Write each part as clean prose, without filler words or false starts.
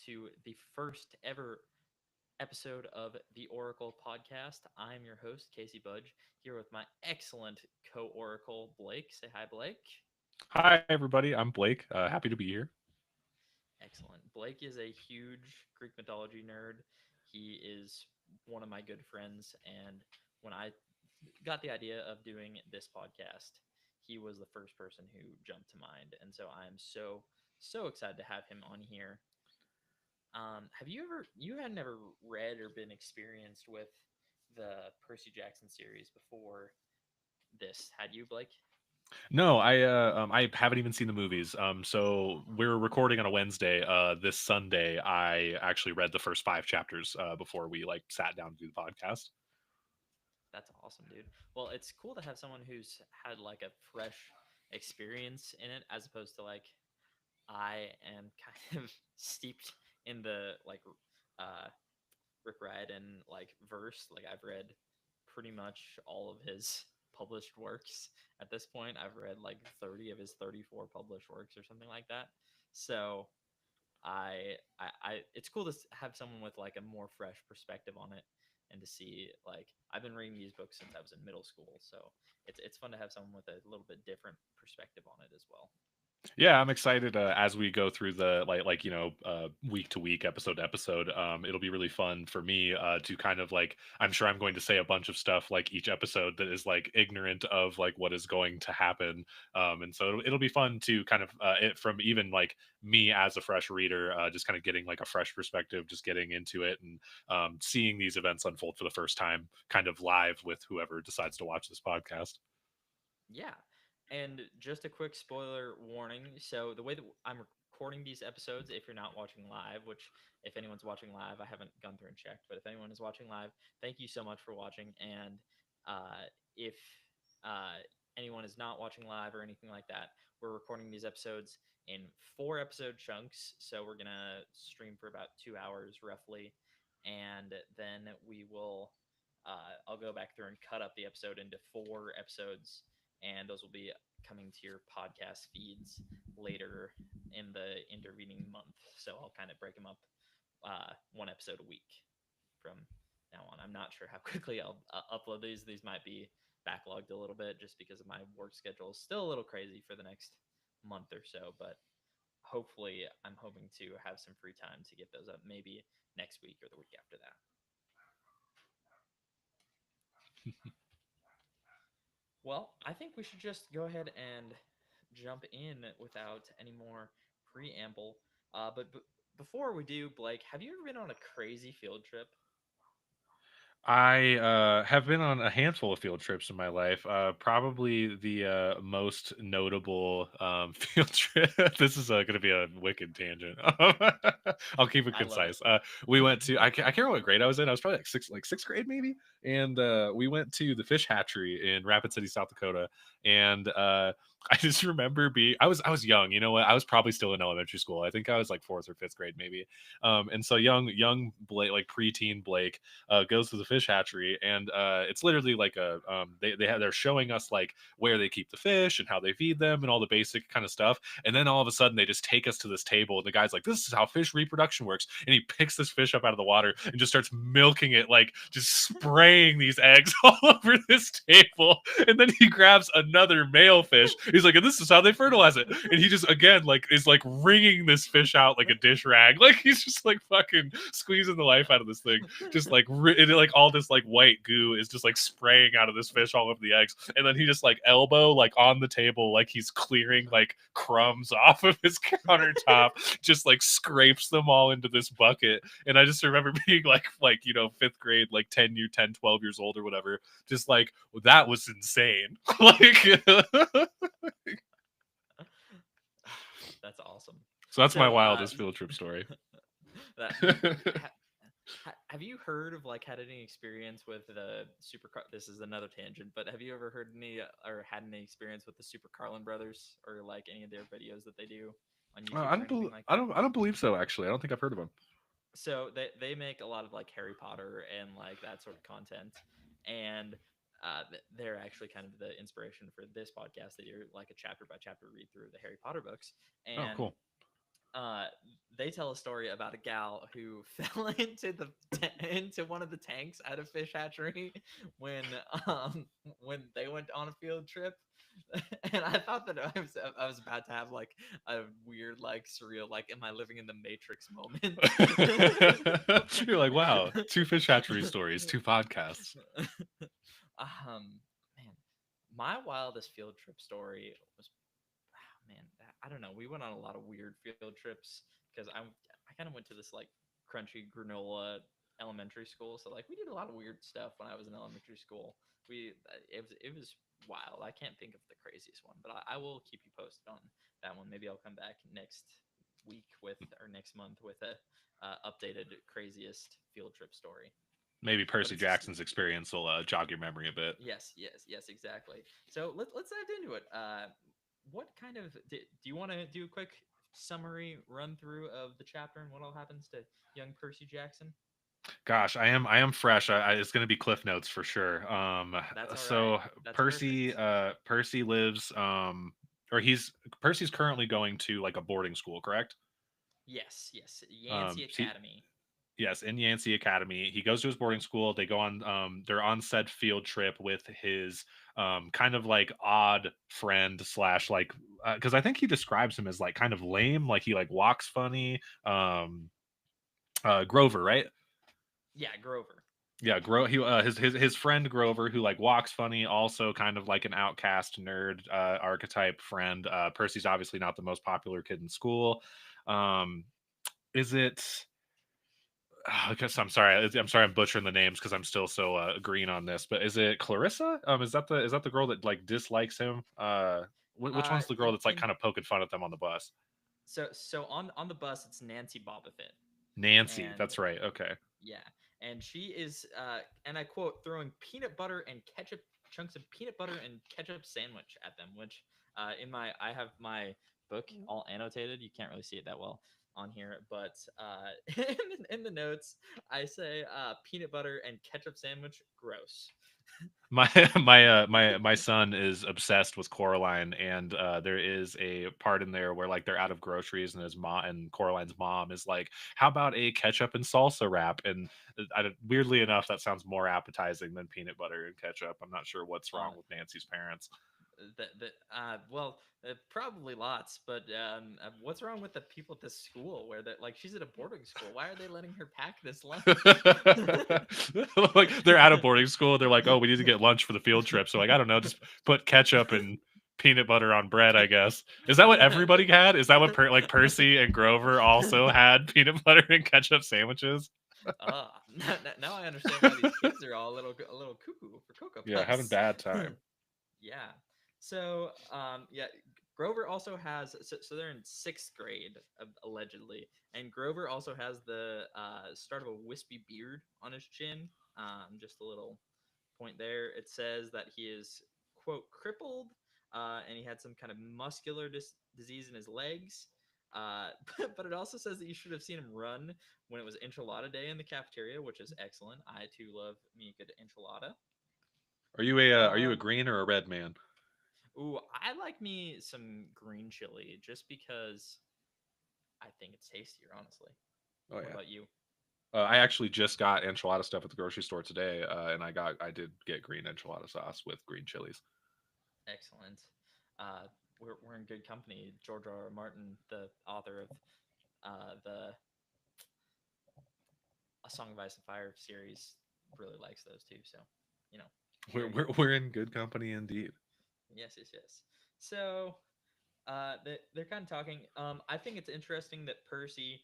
to the first ever episode of the Oracle podcast. I'm your host, Casey Budge, here with my excellent co Oracle, Blake. Say hi, Blake. Hi, everybody. I'm Blake. Happy to be here. Excellent. Blake is a huge Greek mythology nerd. He is one of my good friends. And when I got the idea of doing this podcast, he was the first person who jumped to mind. And so I'm so excited to have him on here. Have you had never read or been experienced with the Percy Jackson series before this? Had you, Blake? No, I haven't even seen the movies. So we're recording on a Wednesday. This Sunday, I actually read the first 5 chapters before we like sat down to do the podcast. That's awesome, dude. Well, it's cool to have someone who's had like a fresh experience in it as opposed to like I am kind of steeped in the like uh Rick Riordan like verse. Like I've read pretty much all of his published works at this point. I've read like 30 of his 34 published works or something like that. So it's cool to have someone with like a more fresh perspective on it and to see like I've been reading these books since I was in middle school, so it's fun to have someone with a little bit different perspective on it as well. Yeah, I'm excited as we go through the week to week, episode to episode. It'll be really fun for me to kind of like I'm sure I'm going to say a bunch of stuff like each episode that is like ignorant of like what is going to happen. And so it'll be fun to kind of from even like me as a fresh reader, just kind of getting like a fresh perspective, just getting into it and seeing these events unfold for the first time, kind of live with whoever decides to watch this podcast. Yeah. And just a quick spoiler warning. So the way that I'm recording these episodes, if you're not watching live, which if anyone's watching live, I haven't gone through and checked, but if anyone is watching live, thank you so much for watching. And if uh, anyone is not watching live or anything like that, we're recording these episodes in 4 episode chunks. So we're gonna stream for about 2 hours roughly, and then we will. I'll go back through and cut up the episode into 4 episodes, and those will be coming to your podcast feeds later in the intervening month. So I'll kind of break them up 1 episode a week from now on. I'm not sure how quickly I'll upload these. These might be backlogged a little bit just because of my work schedule is still a little crazy for the next month or so, but hopefully I'm hoping to have some free time to get those up maybe next week or the week after that. Well, I think we should just go ahead and jump in without any more preamble. But before we do, Blake, have you ever been on a crazy field trip? I have been on a handful of field trips in my life. Probably the most notable field trip. This is going to be a wicked tangent. I'll keep it I love it. concise. We went to I can't remember what grade I was in. I was probably like sixth grade maybe, and we went to the fish hatchery in Rapid City, South Dakota, and I just remember being I was young. You know what? I was probably still in elementary school. I think I was like fourth or fifth grade maybe. And so young Blake, like preteen Blake goes to the fish hatchery, and it's literally like a they're showing us like where they keep the fish and how they feed them and all the basic kind of stuff. And then all of a sudden they just take us to this table, and the guy's like, "This is how fish reproduction works," and he picks this fish up out of the water and just starts milking it, like just spraying these eggs all over this table. And then he grabs another male fish. He's like, "And this is how they fertilize it." And he just again like is like wringing this fish out like a dish rag, like he's just like fucking squeezing the life out of this thing, just like like all this like white goo is just like spraying out of this fish all over the eggs, and then he just like elbow like on the table like he's clearing like crumbs off of his countertop, just like scrapes them all into this bucket. And I just remember being like fifth grade, like 12 years old or whatever, just like that was insane. Like That's awesome. so that's my So, wildest field trip story. that ha, have you heard of like had any experience with the super? This is another tangent, but have you ever heard any or had any experience with the Super Carlin brothers or like any of their videos that they do on YouTube or anything like that? I don't believe so. Actually, I don't think I've heard of him. So they make a lot of like Harry Potter and like that sort of content, and they're actually kind of the inspiration for this podcast. They do like a chapter by chapter read through of the Harry Potter books, Oh, and cool. uh, they tell a story about a gal who fell into into one of the tanks at a fish hatchery when um when they went on a field trip. And I thought that I was about to have like a weird, like surreal, like am I living in the Matrix moment. You're like, wow, two fish hatchery stories, two podcasts. Man, my wildest field trip story was, man, I don't know. We went on a lot of weird field trips because I kind of went to this like crunchy granola elementary school, so like we did a lot of weird stuff when I was in elementary school. It was wild. I can't think of the craziest one, but I will keep you posted on that one. Maybe I'll come back next week with or next month with a updated craziest field trip story. Maybe But Percy it's just Jackson's experience will jog your memory a bit. yes, exactly. So let's dive into it. What kind of do you want to do a quick summary run through of the chapter and what all happens to young Percy Jackson? Gosh, I am fresh. It's going to be Cliff Notes for sure. That's all right. So That's Percy, perfect. Percy lives, or Percy's currently going to like a boarding school, correct? Yes. Yancey He Academy. Yes, in Yancey Academy. He goes to his boarding school. They go on they're on said field trip with his kind of like odd friend slash like because I think he describes him as like kind of lame, like he like walks funny. Grover, right? Yeah, Grover. Yeah, his friend Grover, who like walks funny, also kind of like an outcast nerd archetype friend. Percy's obviously not the most popular kid in school. Um, is it? I guess I'm sorry. I'm butchering the names because I'm still so green on this. But is it Clarissa? Is that the girl that like dislikes him? Which one's the girl that's like In kind of poking fun at them on the bus? so on the bus it's Nancy Bobbitt, Nancy. and That's right. Okay. yeah, and she is and I quote throwing peanut butter and ketchup chunks of peanut butter and ketchup sandwich at them, which I have my book all annotated. You can't really see it that well on here, but in the notes I say peanut butter and ketchup sandwich gross. My my son is obsessed with Coraline, and there is a part in there where like they're out of groceries, and his mom and Coraline's mom is like, "How about a ketchup and salsa wrap?" And weirdly enough, that sounds more appetizing than peanut butter and ketchup. I'm not sure what's On wrong with Nancy's parents. well, probably lots, but what's wrong with the people at this school where that like she's at a boarding school? Why are they letting her pack this lunch? Like they're out of boarding school. They're like, "Oh, we need to get lunch for the field trip." So like, I don't know, just put ketchup and peanut butter on bread, I guess. Is that what everybody had? Is that what like Percy and Grover also had peanut butter and ketchup sandwiches? Now I understand why these kids are all a little cuckoo for Cocoa Yeah, having Puffs. bad time. Yeah. So, yeah, Grover also has, so they're in sixth grade, allegedly. And Grover also has the start of a wispy beard on his chin. Just a little point there. It says that he is, quote, crippled, and he had some kind of muscular disease in his legs. But it also says that you should have seen him run when it was enchilada day in the cafeteria, which is excellent. I too love me a good enchilada. Are you a Um, green or a red man? Ooh, I like me some green chili just because I think it's tastier, honestly. Oh What yeah. about you? I actually just got enchilada stuff at the grocery store today, and I did get green enchilada sauce with green chilies. Excellent. We're in good company. George R. R. Martin, the author of the A Song of Ice and Fire series, really likes those too. So, you know, We're very good. we're in good company indeed. Yes. So, they're kind of talking. I think it's interesting that Percy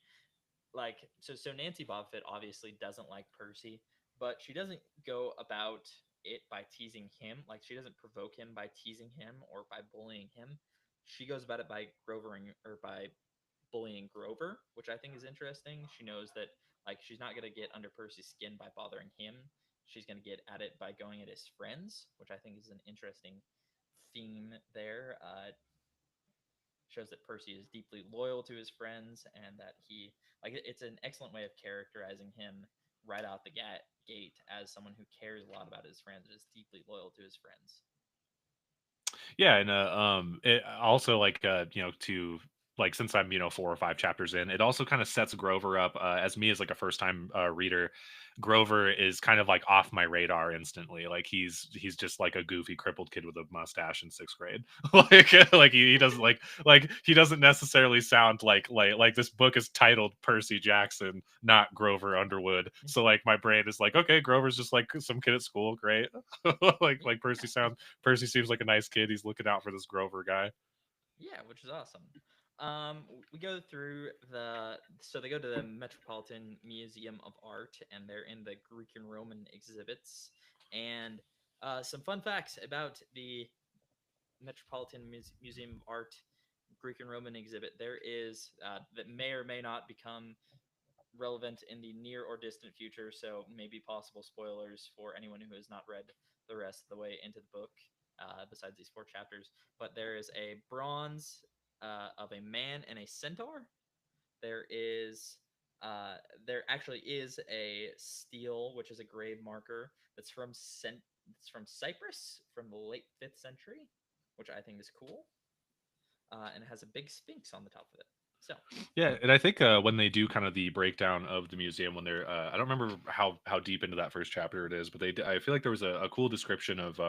like so Nancy Bobbitt obviously doesn't like Percy, but she doesn't go about it by teasing him. Like she doesn't provoke him by teasing him or by bullying him. She goes about it by grovering or by bullying Grover, which I think is interesting. She knows that like she's not gonna get under Percy's skin by bothering him. She's gonna get at it by going at his friends, which I think is an interesting theme there. Shows that Percy is deeply loyal to his friends and that it's an excellent way of characterizing him right out the gate as someone who cares a lot about his friends and is deeply loyal to his friends. Yeah, and it also like to like since I'm 4 or 5 chapters in, it also kind of sets Grover up as me as like a first time reader. Grover is kind of like off my radar instantly. Like he's just like a goofy crippled kid with a mustache in 6th grade. Like he doesn't like he doesn't necessarily sound like this book is titled Percy Jackson, not Grover Underwood. So like my brain is like, okay, Grover's just like some kid at school, great. Like Yeah. Percy seems like a nice kid. He's looking out for this Grover guy. Yeah, which is awesome. We go through so they go to the Metropolitan Museum of Art, and they're in the Greek and Roman exhibits. And some fun facts about the Metropolitan Museum of Art Greek and Roman exhibit. There is that may or may not become relevant in the near or distant future, so maybe possible spoilers for anyone who has not read the rest of the way into the book, besides these 4 chapters. But there is a bronze of a man and a centaur. There is there actually is a stele, which is a grave marker that's it's from Cyprus from the late 5th century, which I think is cool, and it has a big sphinx on the top of it. So Yeah, and I think when they do kind of the breakdown of the museum, when they're I don't remember how deep into that first chapter it is, but I feel like there was a cool description of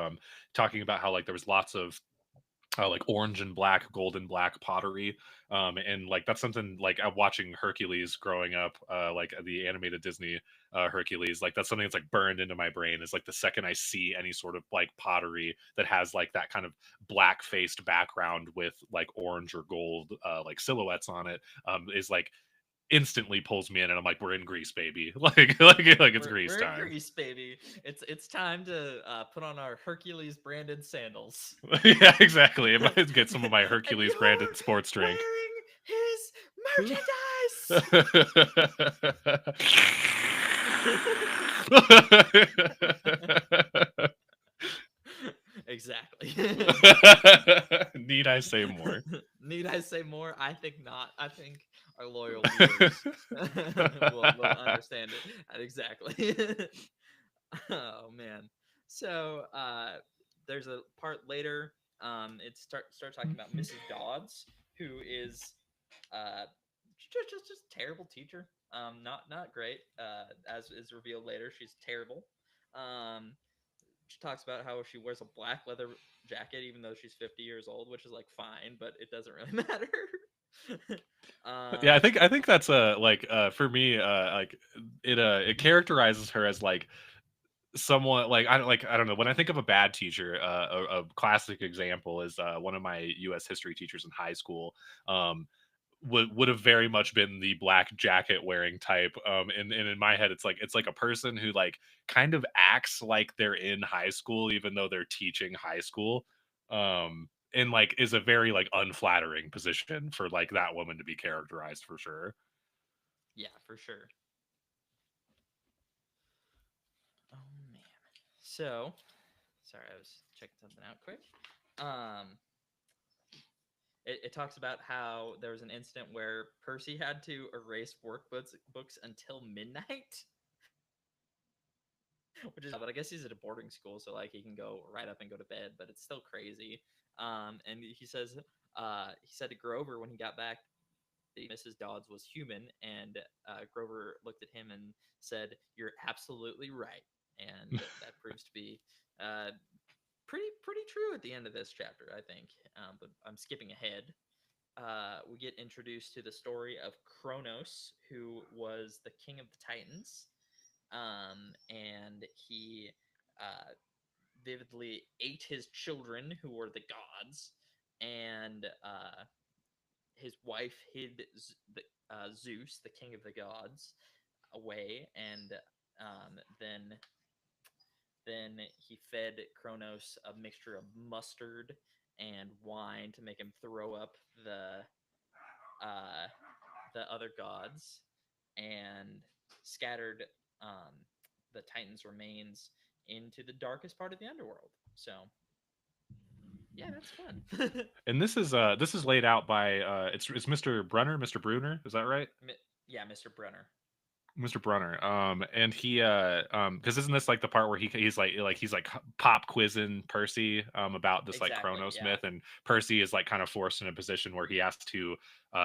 talking about how like there was lots of like orange and black, gold and black pottery, and like that's something like I'm watching Hercules growing up, like the animated Disney Hercules. Like that's something that's like burned into my brain. Is like the second I see any sort of like pottery that has like that kind of black faced background with like orange or gold like silhouettes on it, is like instantly pulls me in, and I'm like, we're in Greece, baby. Like it's Greece we're in time. Greece, baby. It's time to put on our Hercules branded sandals. Yeah, exactly. I might get some of my And Hercules you're branded sports drink. wearing his merchandise. Exactly. Need I say more? Need I say more? I think not. I think our loyal viewers will understand it exactly. Oh man. So there's a part later. It starts talking about Mrs. Dodds, who is just terrible teacher. Not great. As is revealed later, she's terrible. Um, she talks about how she wears a black leather jacket even though she's 50 years old, which is like fine, but it doesn't really matter. Yeah, um, I think that's like for me like it characterizes her as like somewhat like I don't know, when I think of a bad teacher, a classic example is one of my US history teachers in high school. um would have very much been the black jacket wearing type, and in my head it's like a person who like kind of acts like they're in high school even though they're teaching high school, and like is a very like unflattering position for like that woman to be characterized for sure. yeah, for sure. Oh man. So, sorry, I was checking something out quick. Um, it talks about how there was an incident where Percy had to erase workbooks until midnight, which is, but I guess he's at a boarding school, so like he can go right up and go to bed, but it's still crazy. And he said to Grover when he got back that Mrs. Dodds was human, and Grover looked at him and said, "You're absolutely right," and that proves to be uh, pretty true at the end of this chapter, I think. But I'm skipping ahead. We get introduced to the story of Kronos, who was the king of the Titans, and he uh, vividly ate his children, who were the gods, and his wife hid Zeus, the king of the gods, away, and then he fed Kronos a mixture of mustard and wine to make him throw up uh, the other gods, and scattered the Titans' remains into the darkest part of the underworld. So yeah, that's fun. And this is laid out by it's Mr. Brunner, Mr. Bruner, is that right? Yeah, Mr. Brenner. Mr. Brunner. And he because isn't this like the part where he's like pop quizzing Percy about this like Exactly. Chronos Yeah. myth, and Percy is like kind of forced in a position where he has to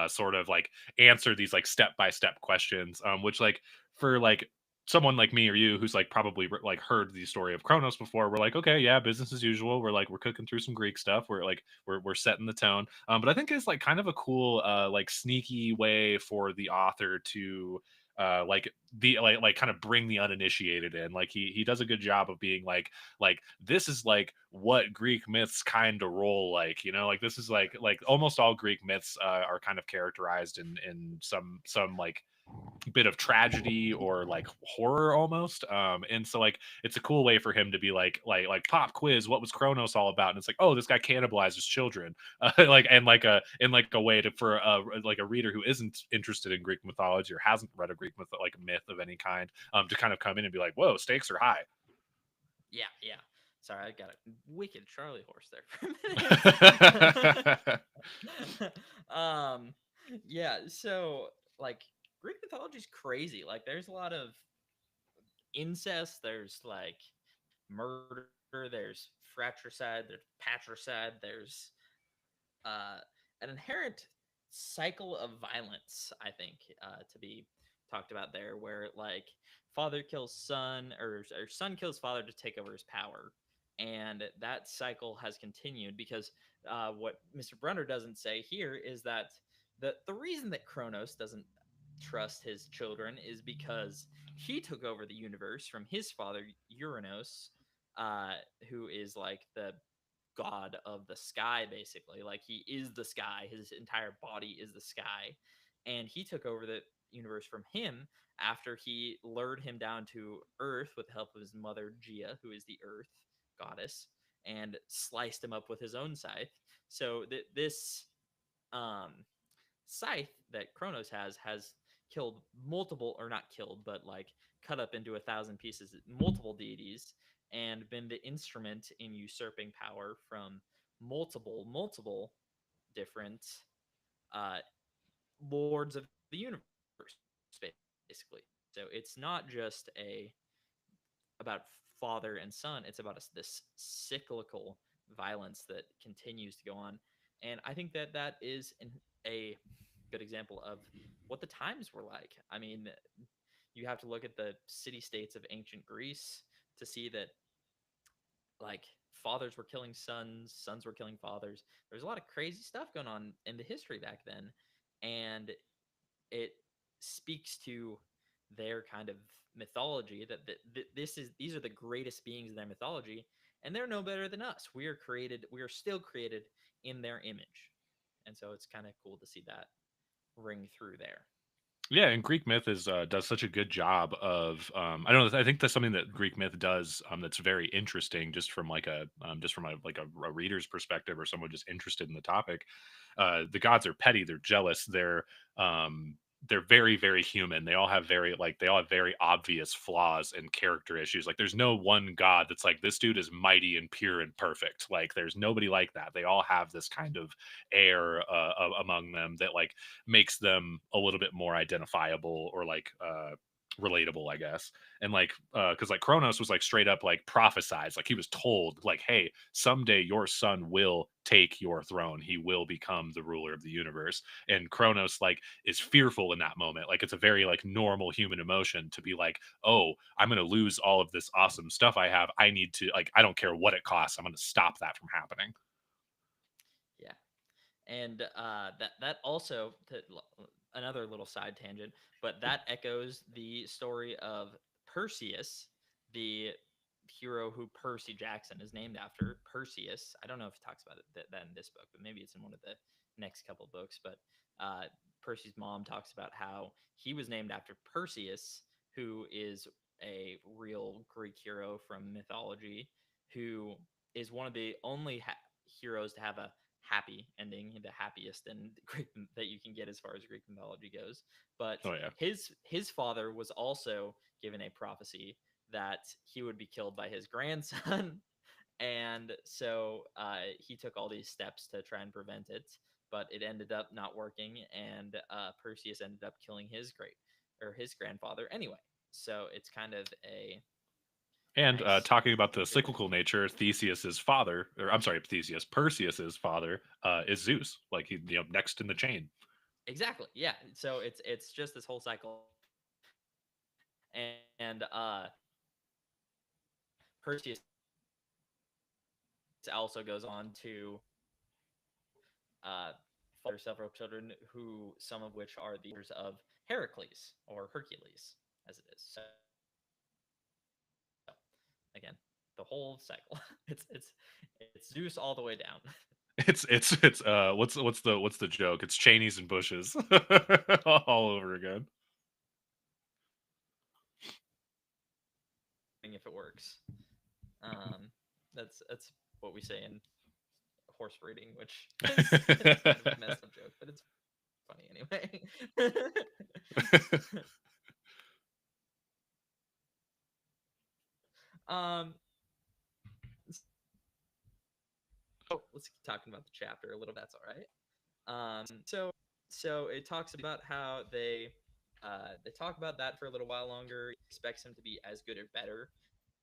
sort of like answer these like step by step questions, which like for like someone like me or you who's like probably like heard the story of Chronos before, we're like, okay, yeah, business as usual. We're cooking through some Greek stuff. We're like we're setting the tone. But I think it's like kind of a cool like sneaky way for the author to like the like kind of bring the uninitiated in. Like he does a good job of being like this is like what Greek myths kind of roll like, you know, like this is like almost all Greek myths are kind of characterized in some like bit of tragedy or like horror almost. And so like it's a cool way for him to be like pop quiz, what was Kronos all about? And it's like, oh, this guy cannibalizes children. Like and like a in like a way to for like a reader who isn't interested in Greek mythology or hasn't read a Greek myth like myth of any kind, to kind of come in and be like, whoa, stakes are high. Yeah. Yeah. Sorry, I got a wicked Charlie horse there for a minute. Yeah. So like Greek mythology is crazy. Like there's a lot of incest. There's like murder. There's fratricide. There's patricide. There's uh, an inherent cycle of violence, I think, to be talked about there, where like father kills son, or son kills father to take over his power, and that cycle has continued because what Mr. Brunner doesn't say here is that the reason that Kronos doesn't trust his children is because he took over the universe from his father Uranus, uh, who is like the god of the sky, basically. Like he is the sky, his entire body is the sky, and he took over the universe from him after he lured him down to earth with the help of his mother Gia, who is the earth goddess, and sliced him up with his own scythe. So this um scythe that Kronos has killed multiple, or not killed, but like cut up into 1,000 pieces, multiple deities, and been the instrument in usurping power from multiple different uh, lords of the universe, basically. So it's not just about father and son; it's about this cyclical violence that continues to go on, and I think that that is a good example of what the times were like. I mean, you have to look at the city states of ancient Greece to see that like fathers were killing sons, sons were killing fathers. There's a lot of crazy stuff going on in the history back then, and it speaks to their kind of mythology that these are the greatest beings in their mythology, and they're no better than us. We are still created in their image, and so it's kind of cool to see that ring through there. Yeah, and Greek myth is does such a good job of I don't know, I think that's something that Greek myth does that's very interesting just from like a just from a like a reader's perspective or someone just interested in the topic. The gods are petty, they're jealous, they're very very human. They all have very like they all have very obvious flaws and character issues. Like there's no one god that's like this dude is mighty and pure and perfect. Like there's nobody like that. They all have this kind of air among them that like makes them a little bit more identifiable or like relatable, I guess. And like because like Kronos was like straight up like prophesized, like he was told like, hey, someday your son will take your throne, he will become the ruler of the universe. And Kronos like is fearful in that moment. Like it's a very like normal human emotion to be like, oh, I'm gonna lose all of this awesome stuff I have, I need to like, I don't care what it costs, I'm gonna stop that from happening. Yeah, and that also another little side tangent, but that echoes the story of Perseus, the hero who Percy Jackson is named after. Perseus. I don't know if he talks about it that in this book, but maybe it's in one of the next couple books. But uh, Percy's mom talks about how he was named after Perseus, who is a real Greek hero from mythology, who is one of the only heroes to have a happy ending, the happiest and Greek that you can get as far as Greek mythology goes. But Oh yeah. his father was also given a prophecy that he would be killed by his grandson, and so he took all these steps to try and prevent it. But it ended up not working, and Perseus ended up killing his great or his grandfather anyway. So it's kind of a And nice talking about the coincidence. cyclical nature, Theseus's father, or I'm sorry, Theseus, Perseus's father, is Zeus, like he, next in the chain. Exactly. Yeah. So it's just this whole cycle, and Perseus also goes on to father several children, who some of which are the daughters of Heracles or Hercules, as it is. So again, the whole cycle. It's Zeus all the way down. It's what's the joke? It's Cheneys and Bushes all over again. If it works, um, that's what we say in horse breeding, which is kind of a messed up joke, but it's funny anyway. um, so let's keep talking about the chapter a little. That's all right. So it talks about how they talk about that for a little while longer. He expects him to be as good or better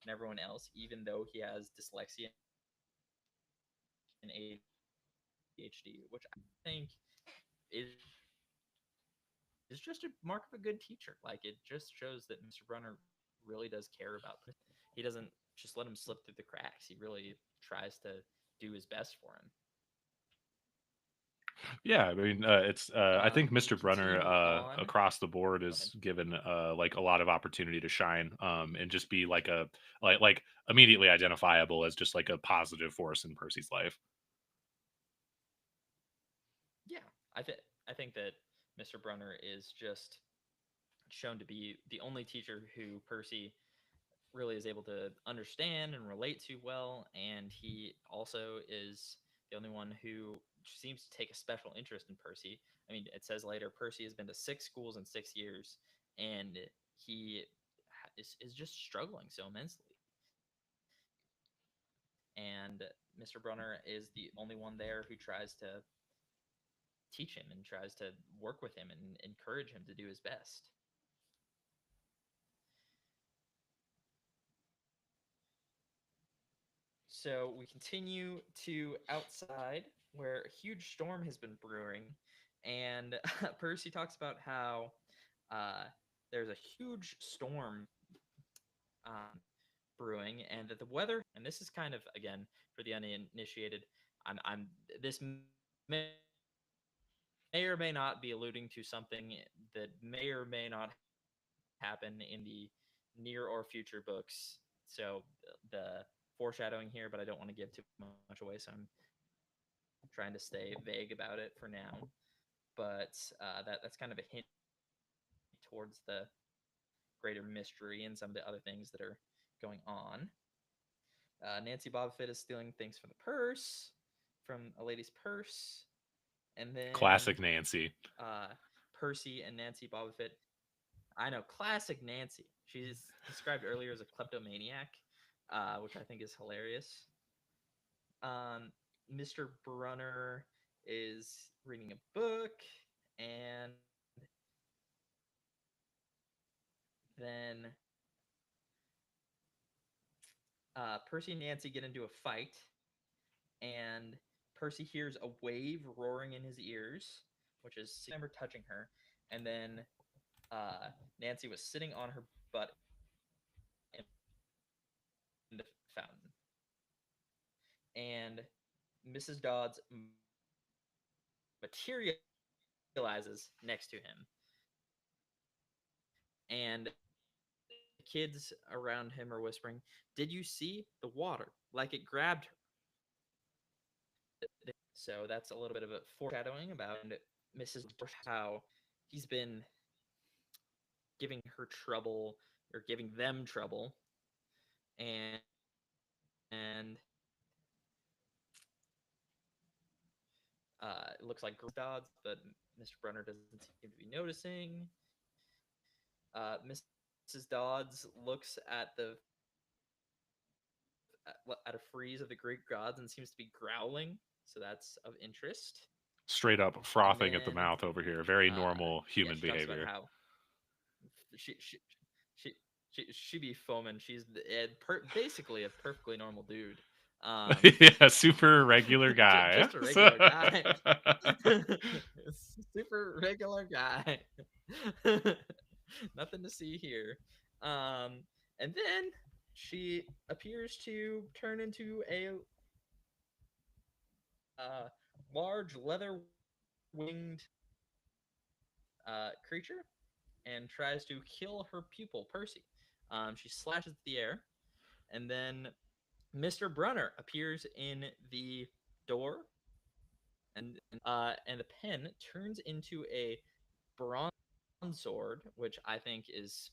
than everyone else, even though he has dyslexia and ADHD, which I think is just a mark of a good teacher. Like, it just shows that Mr. Brunner really does care about them. He doesn't just let him slip through the cracks. He really tries to do his best for him. Yeah, I mean, it's I think We Mr. Brunner continue on. across the board Go ahead. is given like a lot of opportunity to shine, and just be like a like immediately identifiable as just like a positive force in Percy's life. Yeah, I think that Mr. Brunner is just shown to be the only teacher who Percy really is able to understand and relate to well, and he also is the only one who seems to take a special interest in Percy. I mean, it says later Percy has been to 6 schools in 6 years, and he is just struggling so immensely. And Mr. Brunner is the only one there who tries to teach him and tries to work with him and encourage him to do his best. So we continue to outside, where a huge storm has been brewing, and Percy talks about how uh, there's a huge storm um, brewing, and that the weather. And this is kind of, again, for the uninitiated. I'm this may or may not be alluding to something that may or may not happen in the near or future books. So the foreshadowing here, but I don't want to give too much away, so I'm trying to stay vague about it for now. But that's kind of a hint towards the greater mystery and some of the other things that are going on. Nancy Bobbitt is stealing things from the purse, from a lady's purse, and then Classic Nancy. uh, Percy and Nancy Bobbitt. I know, classic Nancy. She's described earlier as a kleptomaniac, which I think is hilarious. Mr. Brunner is reading a book, and then Percy and Nancy get into a fight, and Percy hears a wave roaring in his ears, which is September touching her, and then Nancy was sitting on her butt in the fountain, and Mrs. Dodds materializes next to him, and the kids around him are whispering, "Did you see the water? Like it grabbed her." So that's a little bit of a foreshadowing about Mrs. how he's been giving her trouble or giving them trouble, and and it looks like Dodds, but Mr. Brunner doesn't seem to be noticing. Mrs. Dodds looks at a frieze of the Greek gods and seems to be growling, so that's of interest. Straight up And frothing at the then mouth over here. Very normal yeah, human she talks about behavior. how she she she she be foaming. She's basically a perfectly normal dude. Yeah, super regular guy. Just a regular guy. Super regular guy. Nothing to see here. And then she appears to turn into a large leather winged creature and tries to kill her pupil, Percy. She slashes the air, and then Mr. Brunner appears in the door, and the pen turns into a bronze sword, which I think is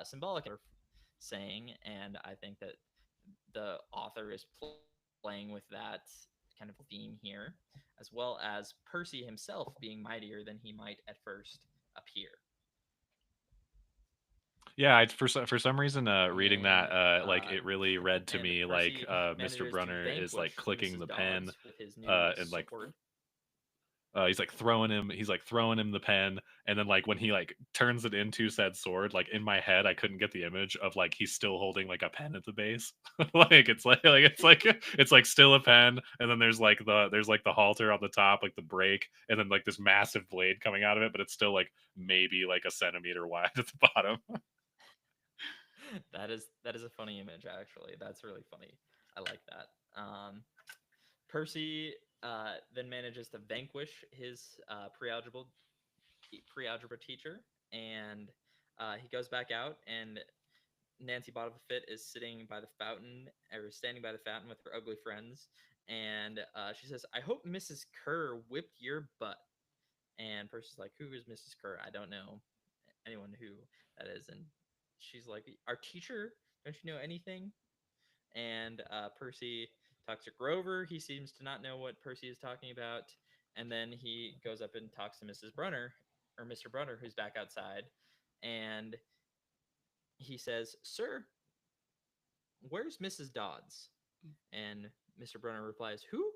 symbolic of saying, and I think that the author is playing with that kind of theme here, as well as Percy himself being mightier than he might at first appear. Yeah, for some reason, reading that, And like it really read to me like Percy Mr. manages to Brunner is like vanquish clicking Mrs. the pen, Dodds with his new and like sword. he's like throwing him the pen, and then like when he like turns it into said sword, like in my head I couldn't get the image of like he's still holding like a pen at the base. Like it's like still a pen, and then there's like the halter on the top, like the break, and then like this massive blade coming out of it, but it's still like maybe like a centimeter wide at the bottom. That is a funny image, actually. That's really funny. I like that. Percy then manages to vanquish his pre-algebra teacher, and he goes back out, and Nancy Bottomfit is sitting by the fountain, or standing by the fountain with her ugly friends, and she says, "I hope Mrs. Kerr whipped your butt." And Percy's like, "Who is Mrs. Kerr? I don't know anyone who that is." And she's like, "Our teacher? Don't you know anything?" And Percy talks to Grover. He seems to not know what Percy is talking about. And then he goes up and talks to Mrs. Brunner, or Mr. Brunner, who's back outside. And he says, "Sir, where's Mrs. Dodds?" And Mr. Brunner replies, "Who?"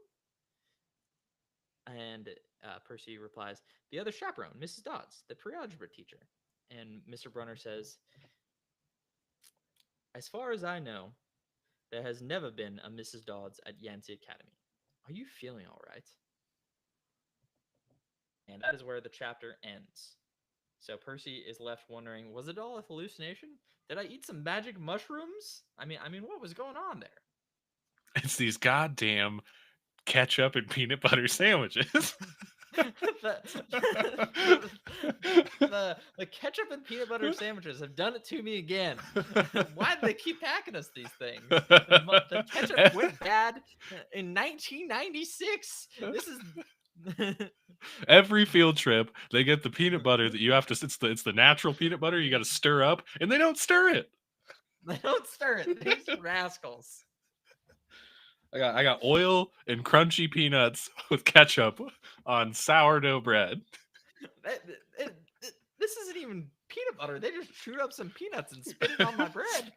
And Percy replies, "The other chaperone, Mrs. Dodds, the pre-algebra teacher." And Mr. Brunner says, "As far as I know, there has never been a Mrs. Dodds at Yancey Academy. Are you feeling all right?" And that is where the chapter ends. So Percy is left wondering, was it all a hallucination? Did I eat some magic mushrooms? I mean, what was going on there? It's these goddamn ketchup and peanut butter sandwiches. the, the ketchup and peanut butter sandwiches have done it to me again. Why do they keep packing us these things? The ketchup went bad in 1996. This is Every field trip, they get the peanut butter that you have to. It's the natural peanut butter you got to stir up, and they don't stir it. They don't stir it. These rascals. I got oil and crunchy peanuts with ketchup on sourdough bread. This isn't even peanut butter. They just chewed up some peanuts and spit it on my bread.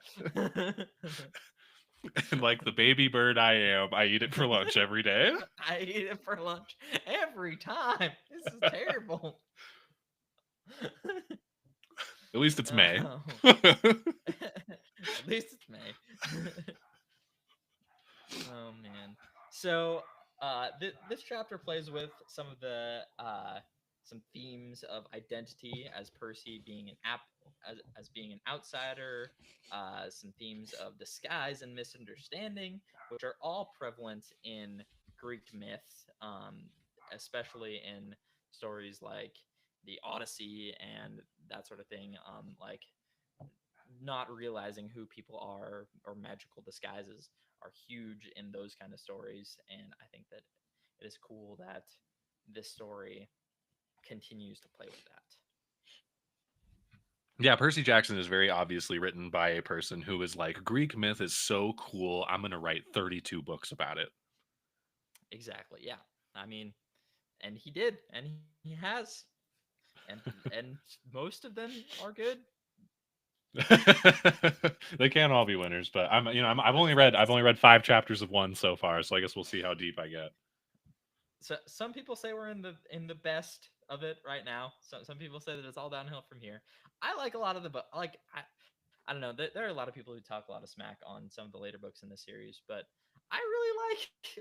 And like the baby bird I am, I eat it for lunch every day. I eat it for lunch every time. This is terrible. At least it's May. At least it's May. Oh man. So this chapter plays with some of the some themes of identity, as Percy being as being an outsider, some themes of disguise and misunderstanding, which are all prevalent in Greek myth, especially in stories like the Odyssey and that sort of thing. Like not realizing who people are, or magical disguises are huge in those kind of stories, and I think that it is cool that this story continues to play with that. Yeah, Percy Jackson is very obviously written by a person who is like, Greek myth is so cool, I'm going to write 32 books about it. Exactly. Yeah. I mean, and he did, and he has, and most of them are good. They can't all be winners, but I've only read 5 chapters of one so far, so I guess we'll see how deep I get. So some people say we're in the best of it right now. Some people say that it's all downhill from here. I like a lot of the book. Like I don't know. There are a lot of people who talk a lot of smack on some of the later books in the series, but I really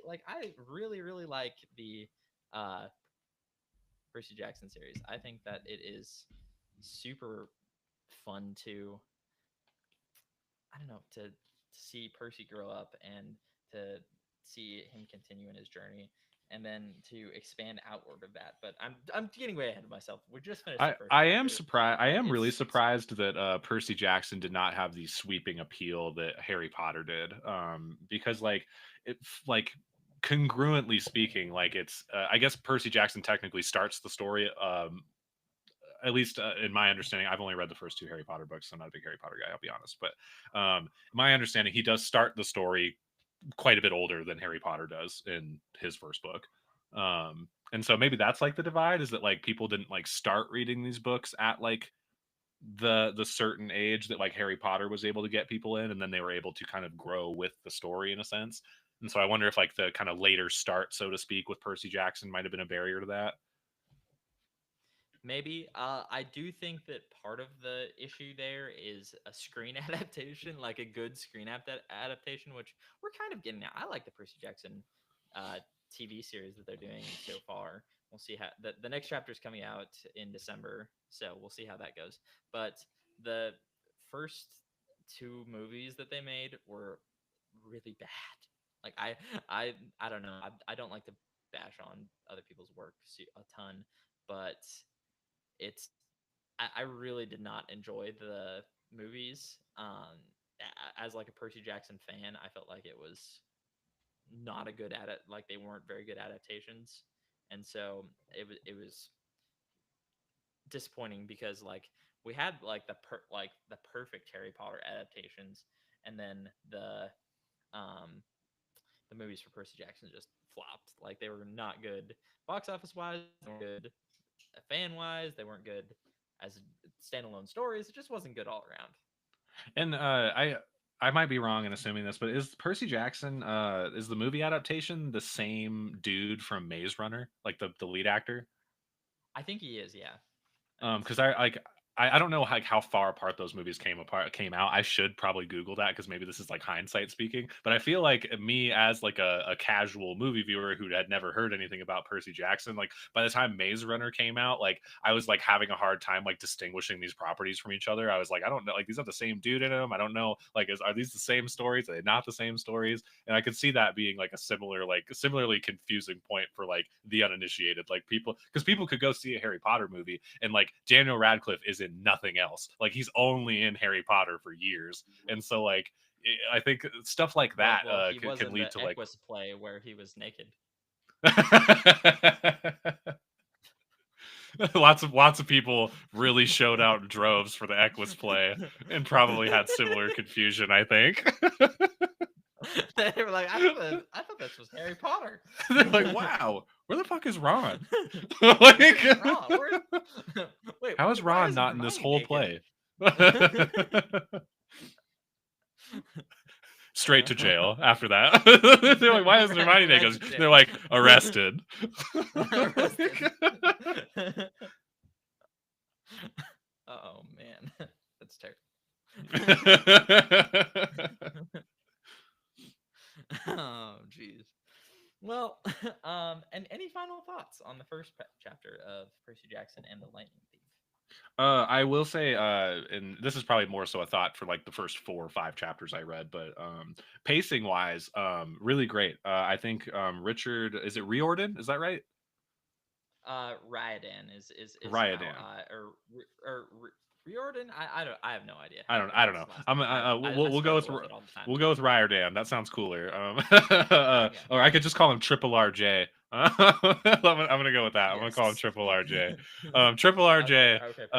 like I really like the uh Percy Jackson series. I think that it is super fun to I don't know to see Percy grow up and to see him continue in his journey and then to expand outward of that. But I'm getting way ahead of myself. We just finished the first I am chapter, surprised. I but am really it's surprised that Percy Jackson did not have the sweeping appeal that Harry Potter did. Because like congruently speaking, like it's I guess Percy Jackson technically starts the story. At least in my understanding, I've only read the first two Harry Potter books. So I'm not a big Harry Potter guy, I'll be honest. But my understanding, he does start the story quite a bit older than Harry Potter does in his first book. And so maybe that's like the divide, is that like people didn't like start reading these books at like the certain age that like Harry Potter was able to get people in, and then they were able to kind of grow with the story in a sense. And so I wonder if like the kind of later start, so to speak, with Percy Jackson might have been a barrier to that. maybe I do think that part of the issue there is a screen adaptation, like a good screen adaptation, which we're kind of getting now. I like the Percy Jackson uh, TV series that they're doing so far. We'll see how the next chapter is coming out in December, so we'll see how that goes. But the first two movies that they made were really bad. Like I don't know. I don't like to bash on other people's work a ton, but it's I really did not enjoy the movies. As like a Percy Jackson fan, I felt like it was not a good edit. Like they weren't very good adaptations, and so it was disappointing because like we had like the perfect Harry Potter adaptations, and then um the movies for Percy Jackson just flopped. Like they were not good box office wise, they weren't good fan wise, they weren't good as standalone stories. It just wasn't good all around. And I might be wrong in assuming this, but is Percy Jackson is the movie adaptation the same dude from Maze Runner, like the lead actor? I think he is, yeah. I think Because so. I like I don't know like how far apart those movies came out. I should probably Google that because maybe this is like hindsight speaking. But I feel like me as like a casual movie viewer who had never heard anything about Percy Jackson, like by the time Maze Runner came out, like I was like having a hard time like distinguishing these properties from each other. I was like, I don't know, like these have the same dude in them. I don't know, like are these the same stories? Are they not the same stories? And I could see that being like a similarly confusing point for like the uninitiated, like people, because people could go see a Harry Potter movie and like Daniel Radcliffe is in nothing else. Like he's only in Harry Potter for years, and so like I think stuff like that Well, he was can in the lead to like Equus play where he was naked. lots of people really showed out in droves for the Equus play and probably had similar confusion, I think. They were like, I thought this was Harry Potter. They're like, wow, where the fuck is Ron? Like, Ron, wait, how is why Ron isn't not in this Hermione whole naked? play? Straight to jail after that. They're like, why isn't Hermione Right naked? to jail. They're like, arrested. Arrested. Oh man, that's terrible. Oh jeez. Well, and any final thoughts on the first chapter of Percy Jackson and the Lightning Thief? I will say, and this is probably more so a thought for like the first 4 or 5 chapters I read, but pacing wise, really great. I think Richard, is it Riordan? Is that right? Ryadan is how Ryadan. or Riordan. I have no idea how I to don't. I don't pronounce know. his last I'm. name. I We'll go with. struggle with it all the time. We'll go with Riordan. That sounds cooler. Okay. Or I could just call him Triple RJ. I'm gonna go with that. I'm gonna call him Yes. Triple RJ. Triple Okay. RJ Okay. Perfect.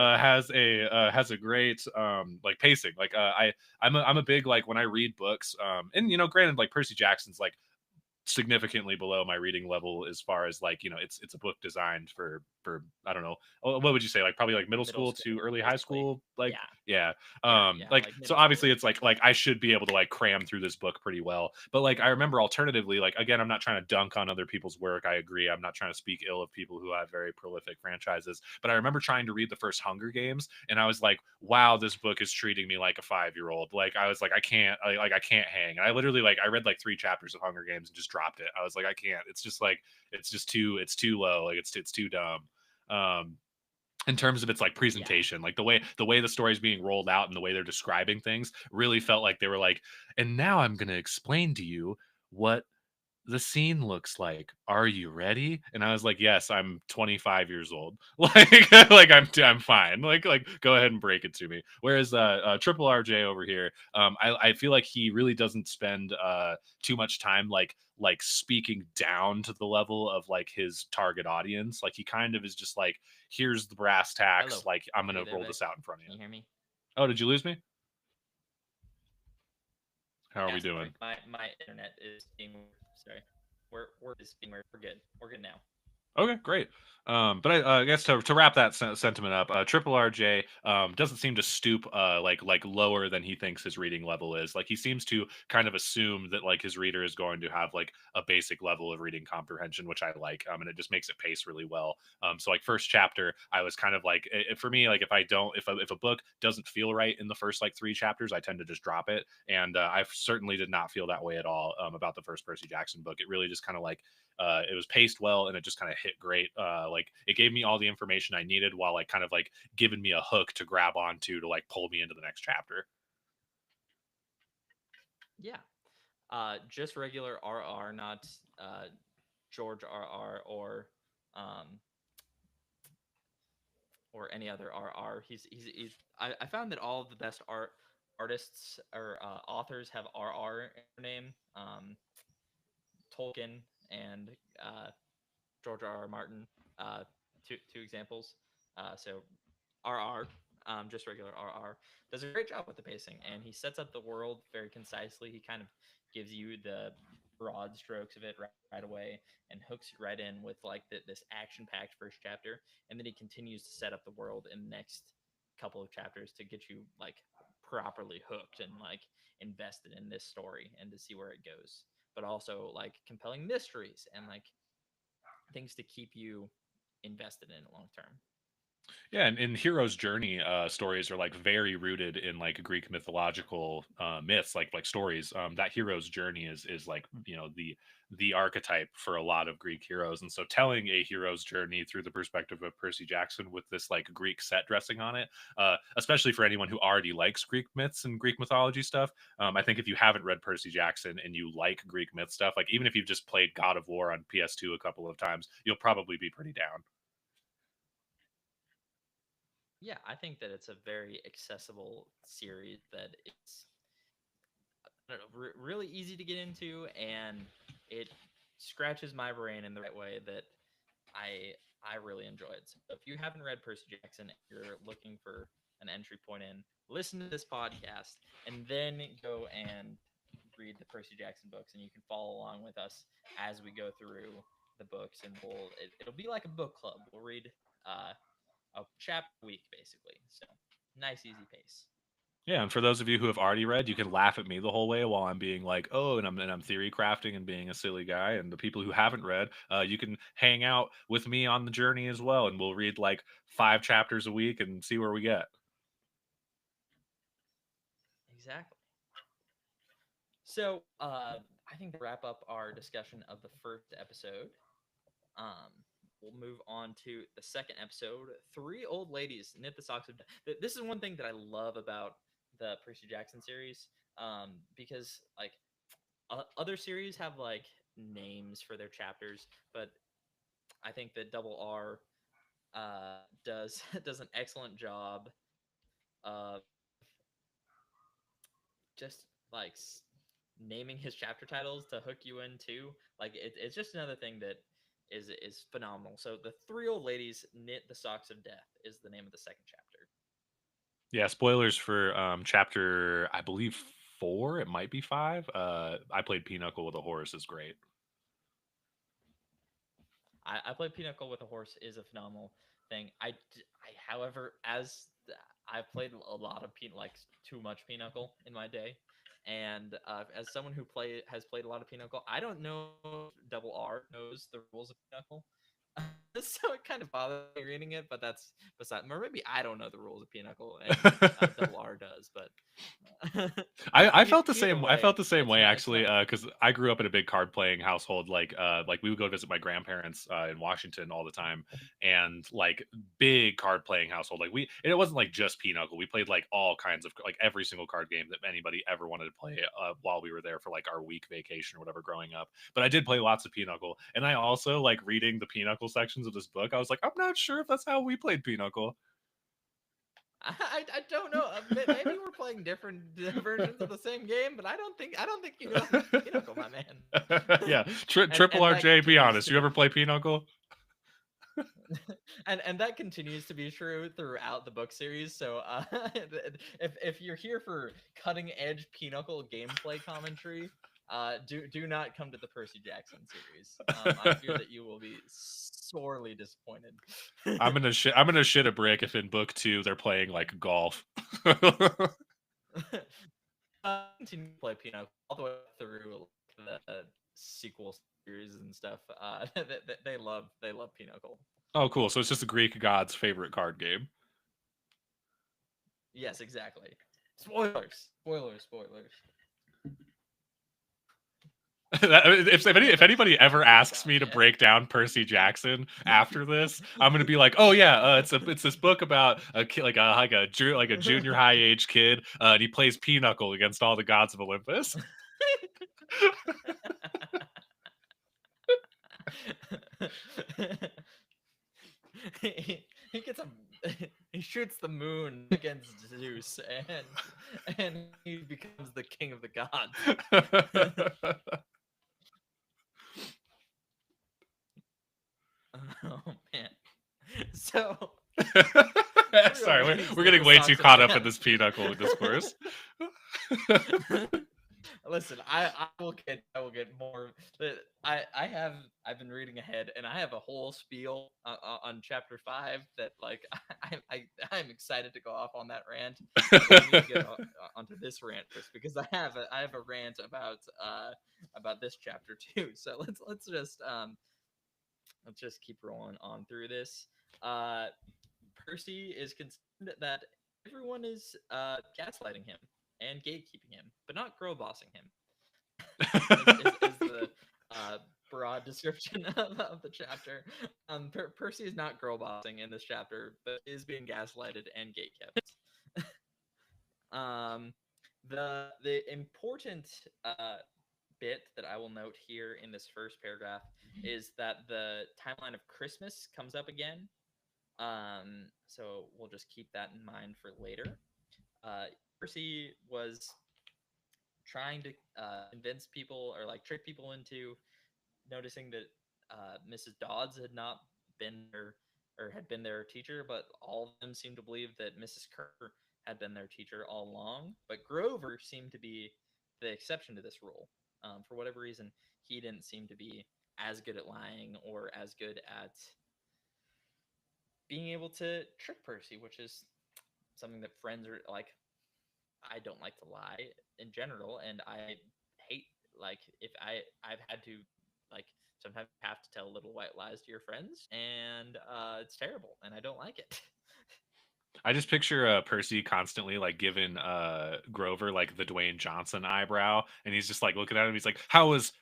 has a great like pacing. Like I'm a big like when I read books. And granted, like Percy Jackson's like significantly below my reading level as far as like it's a book designed for I don't know, what would you say, like probably like middle Middle school school, to early high basically. school, like Yeah. Yeah. Yeah, Like like so middle school. obviously it's like I should be able to like cram through this book pretty well. But like I remember alternatively, like again, I'm not trying to dunk on other people's work. I agree. I'm not trying to speak ill of people who have very prolific franchises. But I remember trying to read the first Hunger Games and I was like, wow, this book is treating me like a 5-year-old. Like I was like, I can't hang. And I literally like I read like 3 chapters of Hunger Games and just dropped it. I was like, I can't. It's just like it's too low. Like it's too dumb. Um in terms of its like Yeah. presentation, like the way the story is being rolled out and the way they're describing things really felt like they were like, and now I'm going to explain to you what the scene looks like. Are you ready? And I was like, yes, I'm 25 years old. Like I'm fine. Like go ahead and break it to me. Whereas Triple RJ over here, I feel like he really doesn't spend too much time like speaking down to the level of like his target audience. Like he kind of is just like, here's the brass tacks. Hello. Like I'm Are gonna you there, roll Vic? this out in front of Can you. you hear me? Oh, did you lose me? How are Yeah, we sorry. doing? My internet is being weird. Sorry. We're is being weird. We're good. We're good now. Okay, great. But I guess to wrap that sentiment up, Triple RJ doesn't seem to stoop like lower than he thinks his reading level is. Like he seems to kind of assume that like his reader is going to have like a basic level of reading comprehension, which I like. And it just makes it pace really well. So like first chapter, I was kind of like for me like if a book doesn't feel right in the first like 3 chapters, I tend to just drop it. And I certainly did not feel that way at all about the first Percy Jackson book. It really just kind of like it was paced well and it just kind of hit great. Like it gave me all the information I needed while like kind of like giving me a hook to grab onto to like pull me into the next chapter. Yeah. Just regular RR, not George RR um or any other RR. He's I found that all of the best artists or authors have RR in their name. Tolkien and uh, George R. R. Martin, uh, two examples. So RR, just regular RR, does a great job with the pacing, and he sets up the world very concisely. He kind of gives you the broad strokes of it right away and hooks you right in with like this action-packed first chapter, and then he continues to set up the world in the next couple of chapters to get you like properly hooked and like invested in this story and to see where it goes, but also like compelling mysteries and like things to keep you invested in long term. Yeah, and hero's journey stories are like very rooted in like Greek mythological myths, like stories. That hero's journey is like the archetype for a lot of Greek heroes, and so telling a hero's journey through the perspective of Percy Jackson with this like Greek set dressing on it, especially for anyone who already likes Greek myths and Greek mythology stuff. I think if you haven't read Percy Jackson and you like Greek myth stuff, like even if you've just played God of War on PS2 a couple of times, you'll probably be pretty down. Yeah, I think that it's a very accessible series that it's I don't know, really easy to get into, and it scratches my brain in the right way that I really enjoy it. So if you haven't read Percy Jackson and you're looking for an entry point in, listen to this podcast and then go and read the Percy Jackson books, and you can follow along with us as we go through the books, and it'll be like a book club. We'll read uh, a chapter a week basically. So nice easy pace. Yeah, and for those of you who have already read, you can laugh at me the whole way while I'm being like, "Oh," and I'm theory crafting and being a silly guy. And the people who haven't read, you can hang out with me on the journey as well, and we'll read like 5 chapters a week and see where we get. Exactly. So I think to wrap up our discussion of the first episode, um, we'll move on to the second episode. Three old ladies knit the socks of death. This is one thing that I love about the Percy Jackson series, because like other series have like names for their chapters, but I think that Double R does does an excellent job of just like naming his chapter titles to hook you in too. Like it's just another thing that is phenomenal. So the three old ladies knit the socks of death is the name of the second chapter. Yeah, spoilers for chapter, I believe 4. It might be 5. I played Pinochle with a horse is great. I played Pinochle with a horse is a phenomenal thing. However, as I've played a lot of like too much Pinochle in my day, and as someone who has played a lot of Pinochle, I don't know if Double R knows the rules of Pinochle. So it kind of bothers me reading it, but that's beside. Or maybe I don't know the rules of Pinochle, and Double R does. But I felt the either same. I felt way, the same way it's not. actually, because I grew up in a big card playing household. Like we would go visit my grandparents in Washington all the time, and like big card playing household. Like and it wasn't like just Pinochle. We played like all kinds of like every single card game that anybody ever wanted to play while we were there for like our week vacation or whatever growing up. But I did play lots of Pinochle, and I also like reading the Pinochle sections of this book. I was like, I'm not sure if that's how we played Pinochle. I don't know. Maybe we're playing different versions of the same game, but I don't think you know Pinochle, my man. Yeah, Triple And that RJ. Be continues honest, to you ever be play Pinochle? and that continues to be true throughout the book series. So if you're here for cutting edge Pinochle gameplay commentary, do not come to the Percy Jackson series. I fear that you will be sorely disappointed. I'm gonna shit a brick if in book 2 they're playing like golf. Continue to play Pinochle all the way through the sequel series and stuff. They love Pinochle. Oh, cool. So it's just the Greek god's favorite card game. Yes, exactly. Spoilers, spoilers, spoilers. If anybody ever Haven't reached asks out me to yet. break down Percy Jackson after this, I'm gonna be like, oh yeah, it's this book about a kid, like a junior high age kid, and he plays Pinochle against all the gods of Olympus. He gets a he shoots the moon against Zeus and he becomes the king of the gods. Oh man. So Sorry, really we're the getting way too socks of caught up in man. this Pinochle discourse. Listen, I will get more. I've been reading ahead, and I have a whole spiel on chapter 5 that like I'm excited to go off on that rant. But we need to get onto this rant first because I have a rant about this chapter too. So let's just keep rolling on through this. Uh, Percy is concerned that everyone is gaslighting him and gatekeeping him, but not girl bossing him. Is the uh, broad description of the chapter. Percy is not girl bossing in this chapter, but is being gaslighted and gatekept. um, the important bit that I will note here in this first paragraph is that the timeline of Christmas comes up again. So we'll just keep that in mind for later. Uh, Percy was trying to convince people or like trick people into noticing that Mrs. Dodds had not been there or had been their teacher, but all of them seemed to believe that Mrs. Kerr had been their teacher all along. But Grover seemed to be the exception to this rule. For whatever reason, he didn't seem to be as good at lying or as good at being able to trick Percy, which is something that friends are like. I don't like to lie in general, and I hate like if I've had to like sometimes have to tell little white lies to your friends, and it's terrible, and I don't like it. I just picture Percy constantly like giving Grover like the Dwayne Johnson eyebrow, and he's just like looking at him. He's like, "How was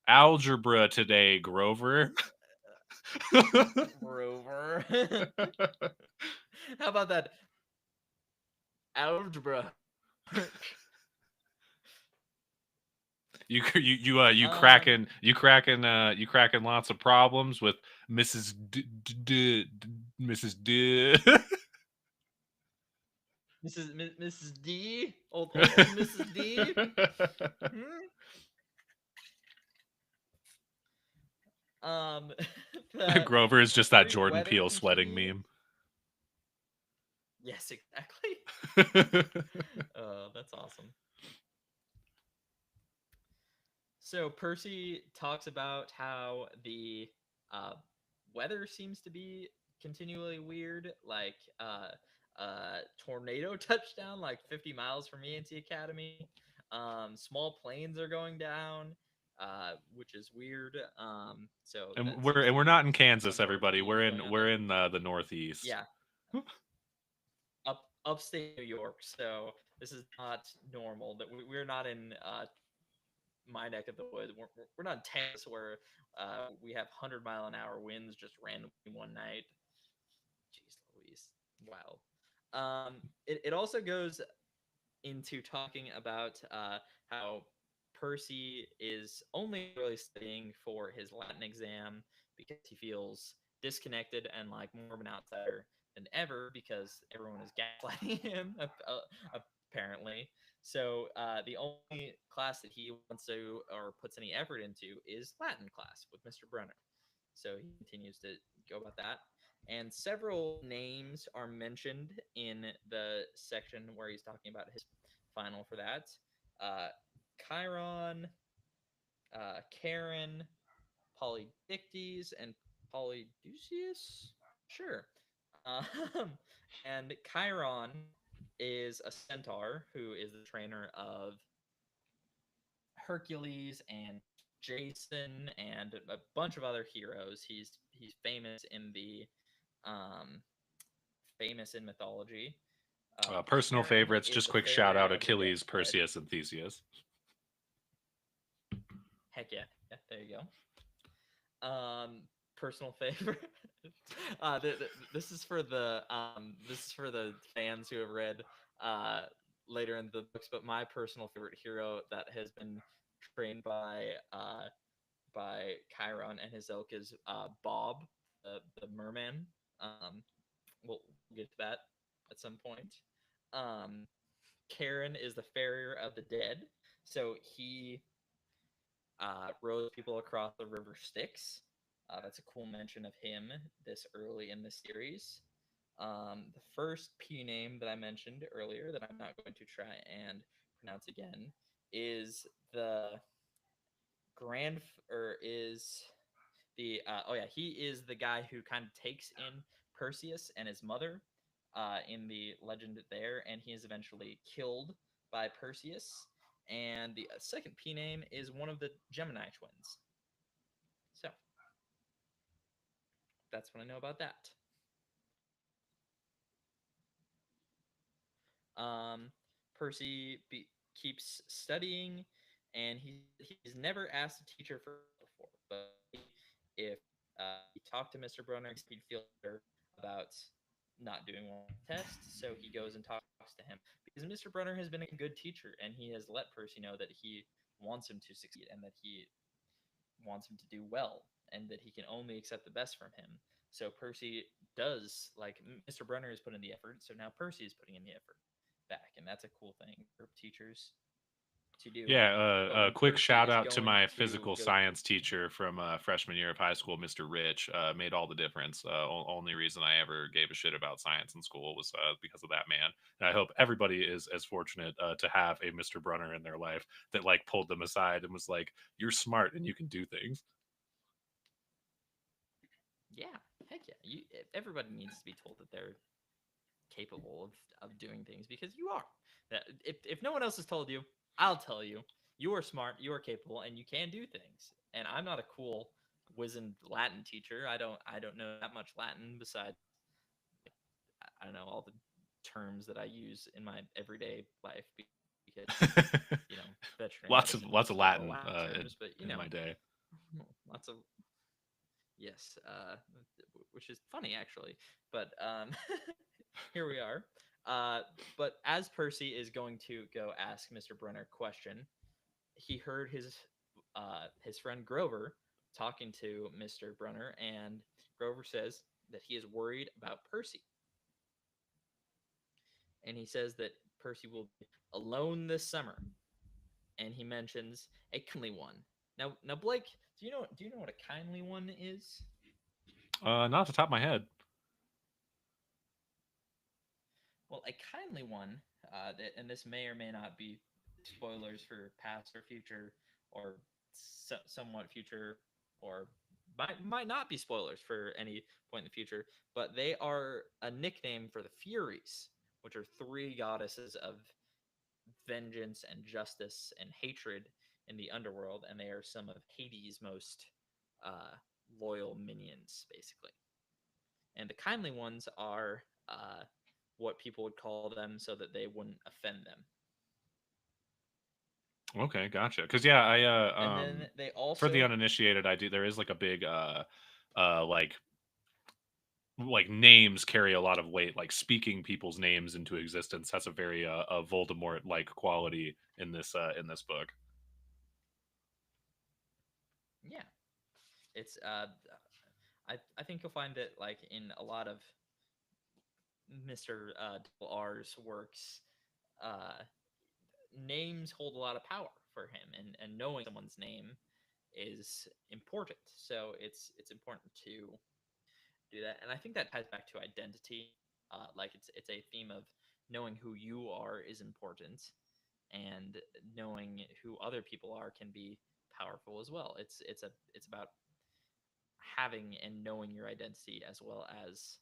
algebra today, Grover?" Rover. How about that algebra? um, You cracking lots of problems with Mrs. Mrs. D, old Mrs. D. Hmm? Um, the Grover is just that Greek Jordan wedding Peele sweating continued. meme. Yes, exactly. Oh, that's awesome. So Percy talks about how the uh, weather seems to be continually weird. Like tornado touchdown like 50 miles from Yancey Academy. Small planes are going down, which is weird. So that And seems to we're be not in Kansas, some sort of everybody. theme going on there. We're in the Northeast. Yeah, upstate New York. So this is not normal. That we're not in my neck of the woods. We're not in Texas where we have 100-mile-an-hour winds just randomly one night. Jeez Louise. Wow. It also goes into talking about how Percy is only really studying for his Latin exam because he feels disconnected and like more of an outsider than ever because everyone is gaslighting him, apparently. So the only class that he wants to or puts any effort into is Latin class with Mr. Brunner. So he continues to go about that. And several names are mentioned in the section where he's talking about his final for that. Uh, Chiron, Charon, Polydictes, and Polyducius? Sure. Um, and Chiron is a centaur who is the trainer of Hercules and Jason and a bunch of other heroes. He's um, famous in mythology. Personal Charon favorites. is Just the quick shout farrier out: of the Achilles, dead. Perseus, and Theseus. Heck yeah, yeah, there you go. Personal favorite. This is for the fans who have read uh, later in the books. But my personal favorite hero that has been trained by Chiron and his ilk is Bob, the merman. We'll get to that at some point. Um, Charon is the farrier of the dead, so he rows people across the river Styx. That's a cool mention of him this early in the series. The first P name that I mentioned earlier that I'm not going to try and pronounce again is the grand or is the oh yeah, he is the guy who kind of takes in Perseus and his mother in the legend there, and he is eventually killed by Perseus. And the second P name is one of the Gemini twins. So that's what I know about that. Keeps studying, and he's never asked a teacher for before. But if he talked to Mr. Brunner, he'd feel better about not doing well on the test. So he goes and talks to him because Mr. Brunner has been a good teacher, and he has let Percy know that he wants him to succeed and that he wants him to do well and that he can only accept the best from him. So Percy does like Mr. Brunner has put in the effort, so now Percy is putting in the effort back, and that's a cool thing for teachers to do. Yeah, But a when quick Percy shout is out to going my to physical go, science teacher from freshman year of high school, Mr. Rich. Made all the difference. Only reason I ever gave a shit about science in school was because of that man. And I hope everybody is as fortunate to have a Mr. Brunner in their life that like pulled them aside and was like, "You're smart and you can do things." yeah, heck yeah, everybody needs to be told that they're capable of doing things because you are. If no one else has told you, I'll tell you. You are smart, you are capable, and you can do things. And I'm not a cool wizened Latin teacher. I don't know that much Latin besides I don't know all the terms that I use in my everyday life because veterinary medicine Lots of uses a lot of Latin Latin terms, but in my day. lots of yes, which is funny actually. But here we are. But as Percy is going to go ask Mr. Brunner a question, he heard his friend Grover talking to Mr. Brunner, and Grover says that he is worried about Percy, and he says that Percy will be alone this summer, and he mentions a kindly one. Now, Blake, do you know what a kindly one is? Not off the top of my head. Well, a kindly one, and this may or may not be spoilers for past or future, or somewhat future or might not be spoilers for any point in the future, but they are a nickname for the Furies, which are three goddesses of vengeance and justice and hatred in the underworld, and they are some of Hades' most uh, loyal minions, basically. And the kindly ones are what people would call them so that they wouldn't offend them. Okay, gotcha. Because yeah, I And then they for the also, uninitiated, I do. There is like a big like names carry a lot of weight. Like speaking people's names into existence has a very Voldemort like quality in this book. yeah, it's I think you'll find it like in a lot of Mr. R's works. Uh, Names hold a lot of power for him, and knowing someone's name is important. So it's important to do that, and I think that ties back to identity. Like it's a theme of knowing who you are is important, and knowing who other people are can be powerful as well. It's about having and knowing your identity as well as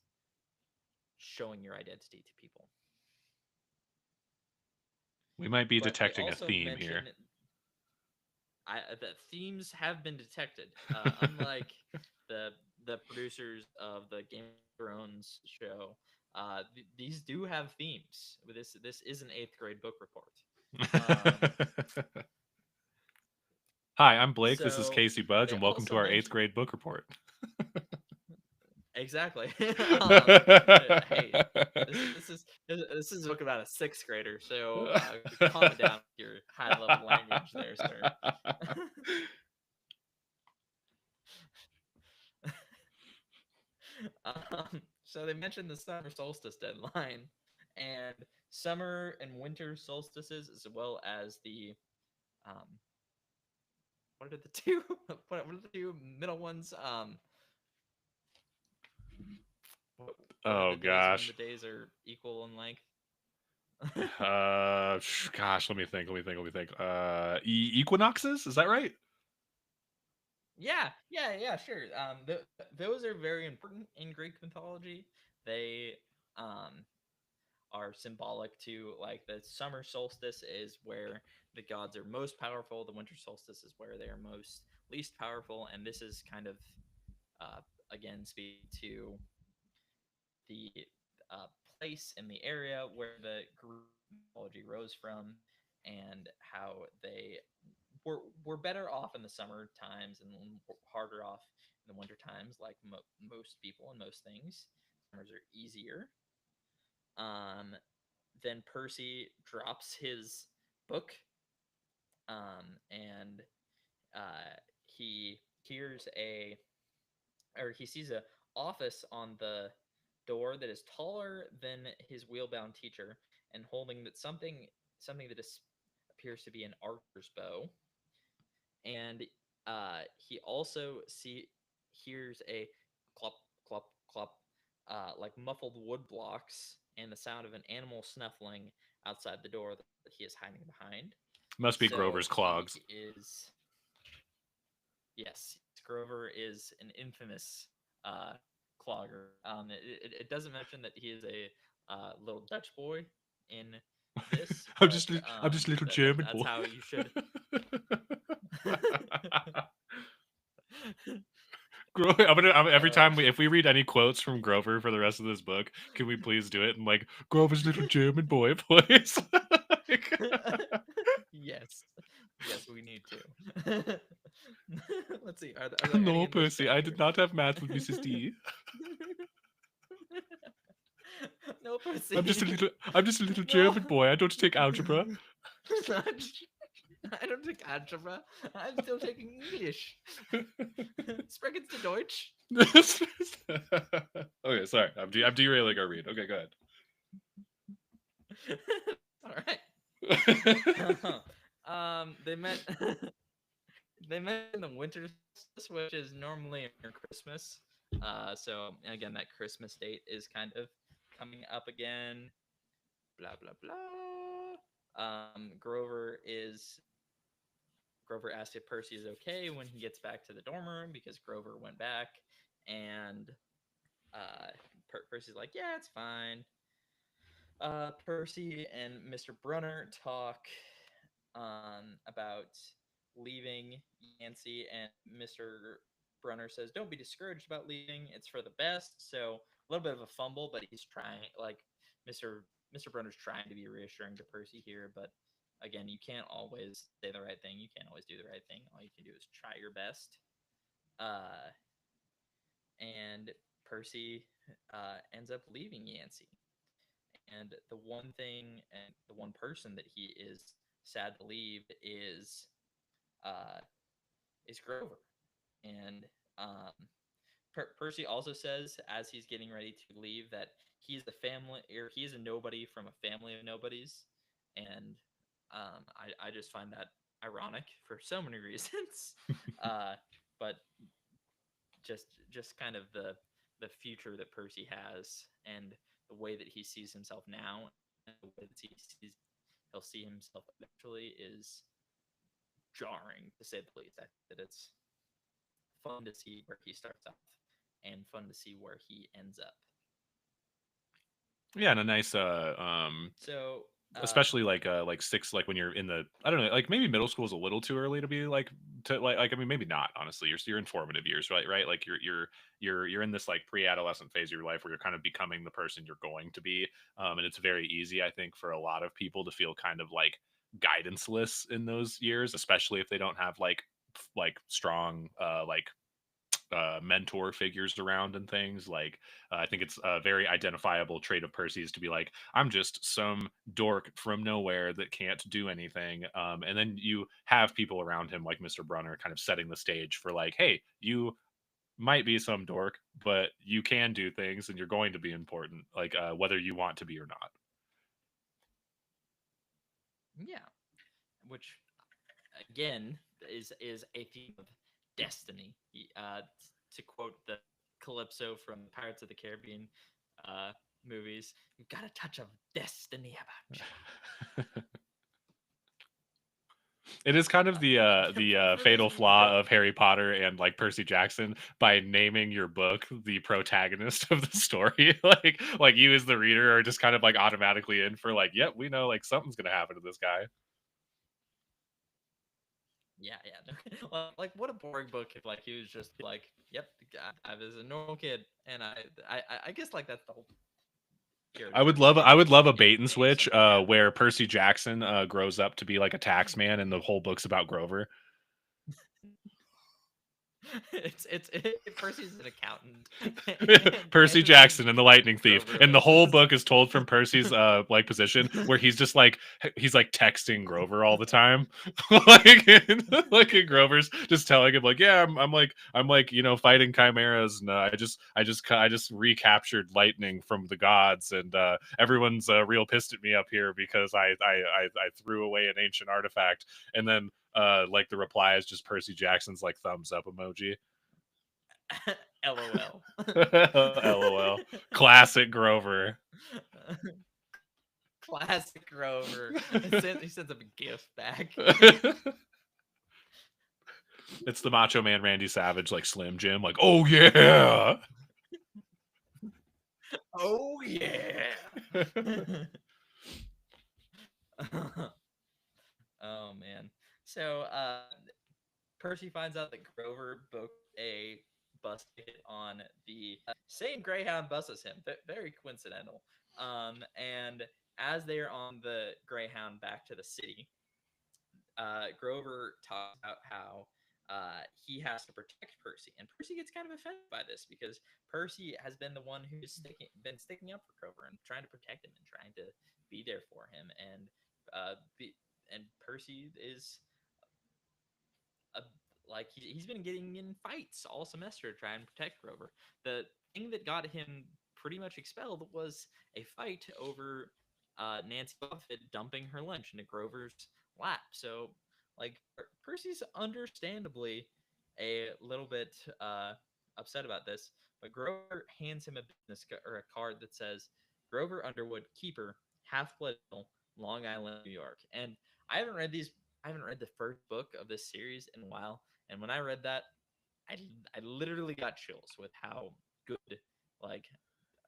showing your identity to people. We might be But they detecting a also theme here. mention that themes have been detected, unlike the producers of the Game of Thrones show. These do have themes. This is an eighth grade book report. Um, Hi, I'm Blake. This is so Casey Budge, they and welcome to also our eighth mention grade book report. exactly. Hey, this is a book about a sixth grader, so calm it down with your high level language there, sir. So they mentioned the summer solstice deadline, and summer and winter solstices, as well as the um, what are the two? What are the two middle ones? What are Oh the days when the gosh. days are equal in length? Gosh, let me think. Equinoxes, is that right? Yeah, sure. Those are very important in Greek mythology. They um, are symbolic to like the summer solstice is where the gods are most powerful. The winter solstice is where they are most least powerful, and this is kind of uh, again speak to the uh, place in the area where the Greek mythology rose from, and how they were better off in the summer times and harder off in the winter times, like most people and most things. Summers are easier. Then Percy drops his book, and he hears he sees a office on the door that is taller than his wheelbound teacher, and holding that something that appears to be an archer's bow. And he also hears a clop clop clop, like muffled wood blocks and the sound of an animal snuffling outside the door that he is hiding behind. Must be So Grover's he clogs. is, yes, Grover is an infamous uh, clogger. It doesn't mention that he is a little Dutch boy in this, but I'm just a little German that's boy. how you should. Every uh, time if we read any quotes from Grover for the rest of this book, can we please do it in like Grover's little German boy voice? yes, yes, we need to. Let's see. Are there any No, in this Percy, book I did here? not have math with Mrs. D. No, Percy. I'm just a little No. German boy. I don't take algebra. I don't take algebra. I'm still taking English. Sprechen Sie Deutsch? Okay, sorry. I'm derailing our read. Okay, go All right. ahead. They met. They mentioned the winter solstice, which is normally near Christmas. So again, that Christmas date is kind of coming up again. Blah blah blah. Grover is Grover asks if Percy is okay when he gets back to the dorm room because Grover went back, and uh, Percy's like, "Yeah, it's fine." Percy and Mr. Brunner talk about leaving Yancey, and Mr. Brunner says, "Don't be discouraged about leaving; it's for the best." So a little bit of a fumble, but he's trying. Like Mr. Brunner's trying to be reassuring to Percy here, but again, you can't always say the right thing. You can't always do the right thing. All you can do is try your best. Uh, and Percy ends up leaving Yancey. And the one thing and the one person that he is sad to leave uh, is Grover. And Percy also says, as he's getting ready to leave, that he's the family, or he's a nobody from a family of nobodies. And I just find that ironic for so many reasons. uh, but just kind of the future that Percy has, and the way that he sees himself now, and the way that he'll see himself eventually, is jarring, to say the least. I think that it's fun to see where he starts off and fun to see where he ends up. Yeah, and a nice So, especially like six, like when you're in the, I don't know, like maybe middle school is a little too early to be like to like I mean maybe not, honestly. You're in formative years, right, like you're in this like pre-adolescent phase of your life where you're kind of becoming the person you're going to be, and it's very easy, I think, for a lot of people to feel kind of like guidanceless in those years, especially if they don't have like strong mentor figures around and things. Like I think it's a very identifiable trait of Percy's to be like, I'm just some dork from nowhere that can't do anything, and then you have people around him like Mr. Brunner kind of setting the stage for like, hey, you might be some dork, but you can do things and you're going to be important, like whether you want to be or not. yeah, which again is a theme of destiny. To quote the Calypso from Pirates of the Caribbean uh, movies, "You've got a touch of destiny about you." It is kind of the For those fatal of you who flaw don't, of Harry Potter and like Percy Jackson by naming your book the protagonist of the story. Like you as the reader are just kind of like automatically in for like, yep, we know like something's gonna happen to this guy. yeah, yeah, like what a boring book if like he was just like, "Yep, I was a normal kid," and I guess like that's the whole character I would love a in bait and any switch sort of fantasy. where Percy Jackson grows up to be like a tax man and the whole book's about Grover. Percy's an accountant, Percy and then Jackson and the Lightning Thief, Grover and the lives whole this. book is told from Percy's like position, where he's just like he's like texting Grover all the time, like and Grover's just telling him like, yeah, I'm like fighting chimeras, and I just recaptured lightning from the gods, and everyone's real pissed at me up here because I threw away an ancient artifact, and then like the reply is just Percy Jackson's like thumbs up emoji. LOL. LOL. Classic Grover. Classic Grover. He sends him a gift back. It's the Macho Man Randy Savage, like Slim Jim, like, oh yeah. Oh yeah. Oh man. So Percy finds out that Grover booked a bus ticket on the same Greyhound bus as him. Very coincidental. And as they are on the Greyhound back to the city, Grover talks about how he has to protect Percy, and Percy gets kind of offended by this because Percy has been the one who's been sticking up for Grover and trying to protect him and trying to be there for him, and Percy is a, like he's been getting in fights all semester to try and protect Grover. The thing that got him pretty much expelled was a fight over Nancy Buffett dumping her lunch into Grover's lap. So, like, Percy's understandably a little bit upset about this, but Grover hands him a or a card that says Grover Underwood, keeper, Half Blood Hill, Long Island, New York. And I haven't read these I haven't read the first book of this series in a while, and when I read that, I I literally got chills with how good, like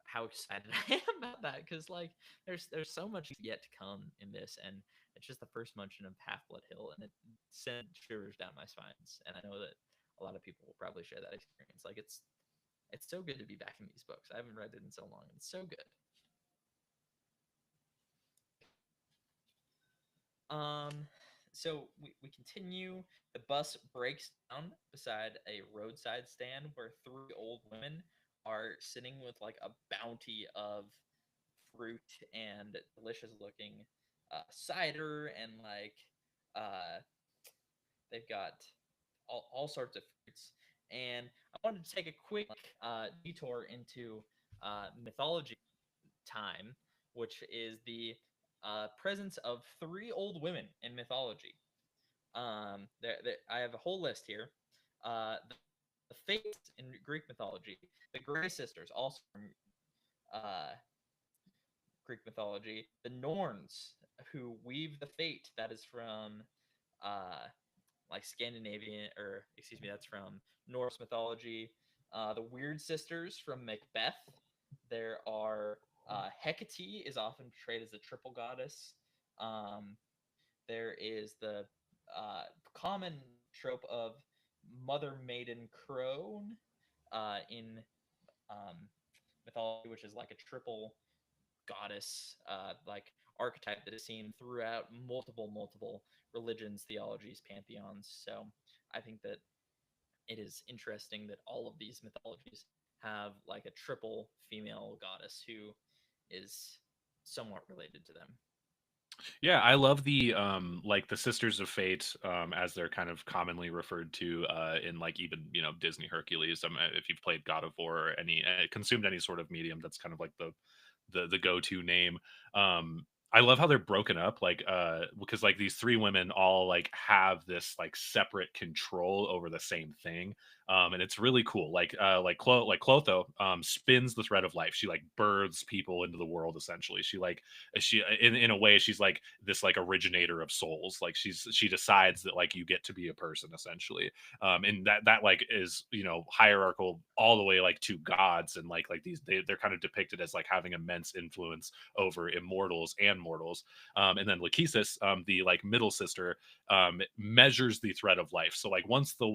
how excited I am about that, because like there's so much yet to come in this, and it's just the first mention of Half Blood Hill, and it sent shivers down my spines, and I know that a lot of people will probably share that experience. Like it's so good to be back in these books. I haven't read it in so long. It's so good. Um, so we continue. The bus breaks down beside a roadside stand where three old women are sitting with like a bounty of fruit and delicious looking cider, and like uh, they've got all sorts of fruits. And I wanted to take a quick detour into mythology time, which is the presence of three old women in mythology. I have a whole list here. The Fates in Greek mythology, the Grey Sisters, also from uh, Greek mythology, the Norns, who weave the fate, that is from uh, like Scandinavian, or excuse me, that's from Norse mythology. The Weird Sisters from Macbeth. There are Hecate is often portrayed as a triple goddess. Um, there is the common trope of Mother Maiden Crone in um, mythology, which is like a triple goddess like archetype that is seen throughout multiple religions, theologies, pantheons. So I think that it is interesting that all of these mythologies have like a triple female goddess who is somewhat related to them. Yeah, I love the like the Sisters of Fate, as they're kind of commonly referred to in like even Disney Hercules. If you've played God of War or any consumed any sort of medium, that's kind of like the go-to name. I love how they're broken up, like because like these three women all like have this like separate control over the same thing. And it's really cool. Like Clotho spins the thread of life. She like births people into the world essentially. She in a way she's like this like originator of souls. Like she decides that like you get to be a person essentially. And that like is hierarchical all the way like to gods, and like they're kind of depicted as like having immense influence over immortals and mortals. And then Lachesis, the like middle sister, measures the thread of life. So like once the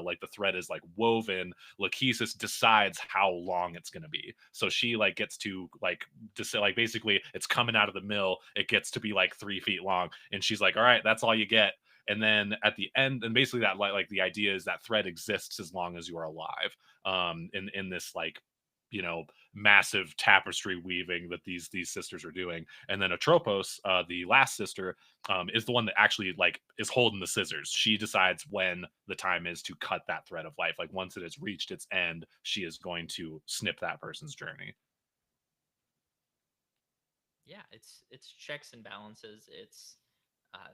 like the thread is like woven, Lachesis decides how long it's going to be. So she like gets to like like basically it's coming out of the mill, it gets to be like 3 feet long, and she's like, all right, that's all you get. And then at the end, and basically that like the idea is that thread exists as long as you are alive, in this like massive tapestry weaving that these sisters are doing. And then Atropos, the last sister, is the one that actually like is holding the scissors. She decides when the time is to cut that thread of life. Like once it has reached its end, she is going to snip that person's journey. Yeah, it's checks and balances. It's uh,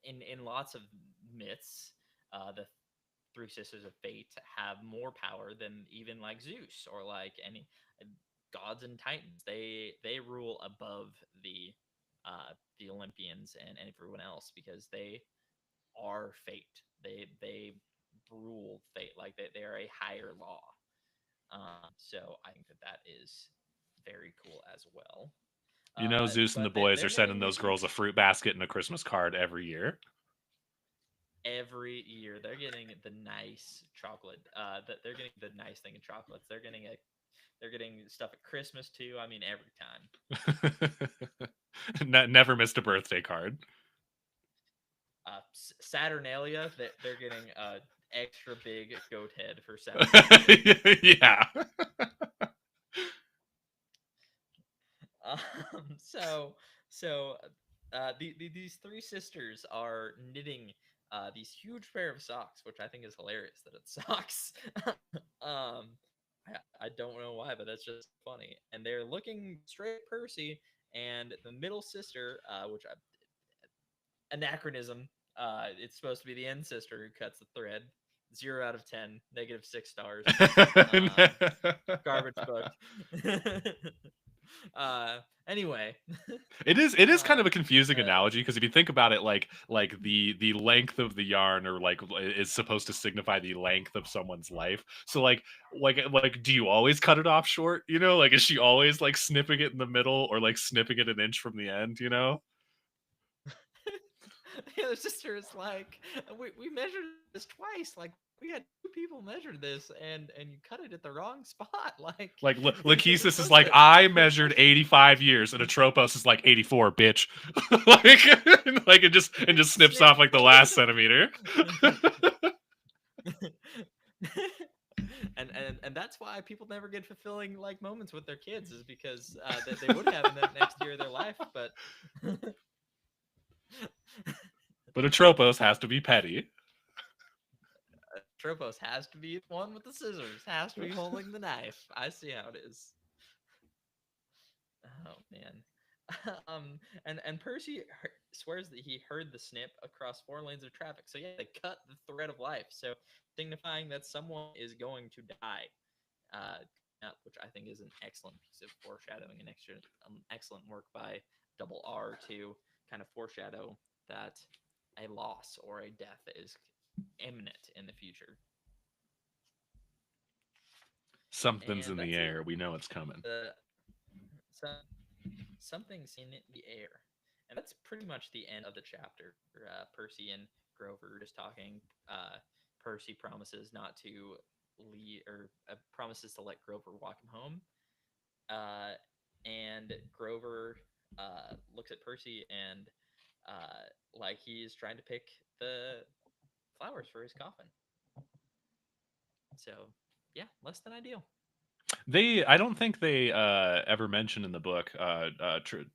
in lots of myths, the three sisters of fate have more power than even like Zeus or like any gods and titans. They rule above the Olympians and everyone else, because they are fate. They rule fate, like they are a higher law. So I think that that is very cool as well. Zeus and the But boys they're are getting sending those making girls a fruit basket and a Christmas card every year. every year they're getting the nice chocolate. That they're getting the nice thing of chocolates. They're getting stuff at Christmas too. I mean, every time. Never missed a birthday card. Saturnalia, they're getting a extra big goat head for Saturnalia. Yeah. Um, so so these three sisters are knitting these huge pair of socks, which I think is hilarious that it's socks. um, I don't know why, but that's just funny. And they're looking straight at Percy, and the middle sister, which anachronism. It's supposed to be the end sister who cuts the thread. 0 out of 10, -6 stars. Um, Garbage book. Anyway, It is kind uh, of a confusing uh, analogy because if you think about it, like the length of the yarn or like is supposed to signify the length of someone's life. So like do you always cut it off short? You know, like is she always like snipping it in the middle or like snipping it an inch from the end? You know, the other sister is like, we measured this twice. Like we had two people measure this, and you cut it at the wrong spot. Like like you're Lachesis is supposed like to I you're measured supposed 85 years and Atropos is like 84, bitch. Like it just to snips snip. off like the last centimeter. And that's why people never get fulfilling like moments with their kids is because they would have in that next year of their life, but But Atropos has to be petty. Tropos has to be the one with the scissors, has to be holding the knife. I see how it is. Oh man. And Percy swears that he heard the snip across 4 lanes of traffic. So yeah, they cut the thread of life. So signifying that someone is going to die. Uh, which I think is an excellent piece of foreshadowing and extra excellent work by Double R to kind of foreshadow that a loss or a death is imminent in the future. Something's in And the that's it. air. We know it's coming. So, something's in the air. And that's pretty much the end of the chapter. Percy and Grover just talking. Percy promises not to leave, or promises to let Grover walk him home. Uh, and Grover looks at Percy and like he's trying to pick the flowers for his coffin. So, yeah, less than ideal. I don't think they ever mention in the book,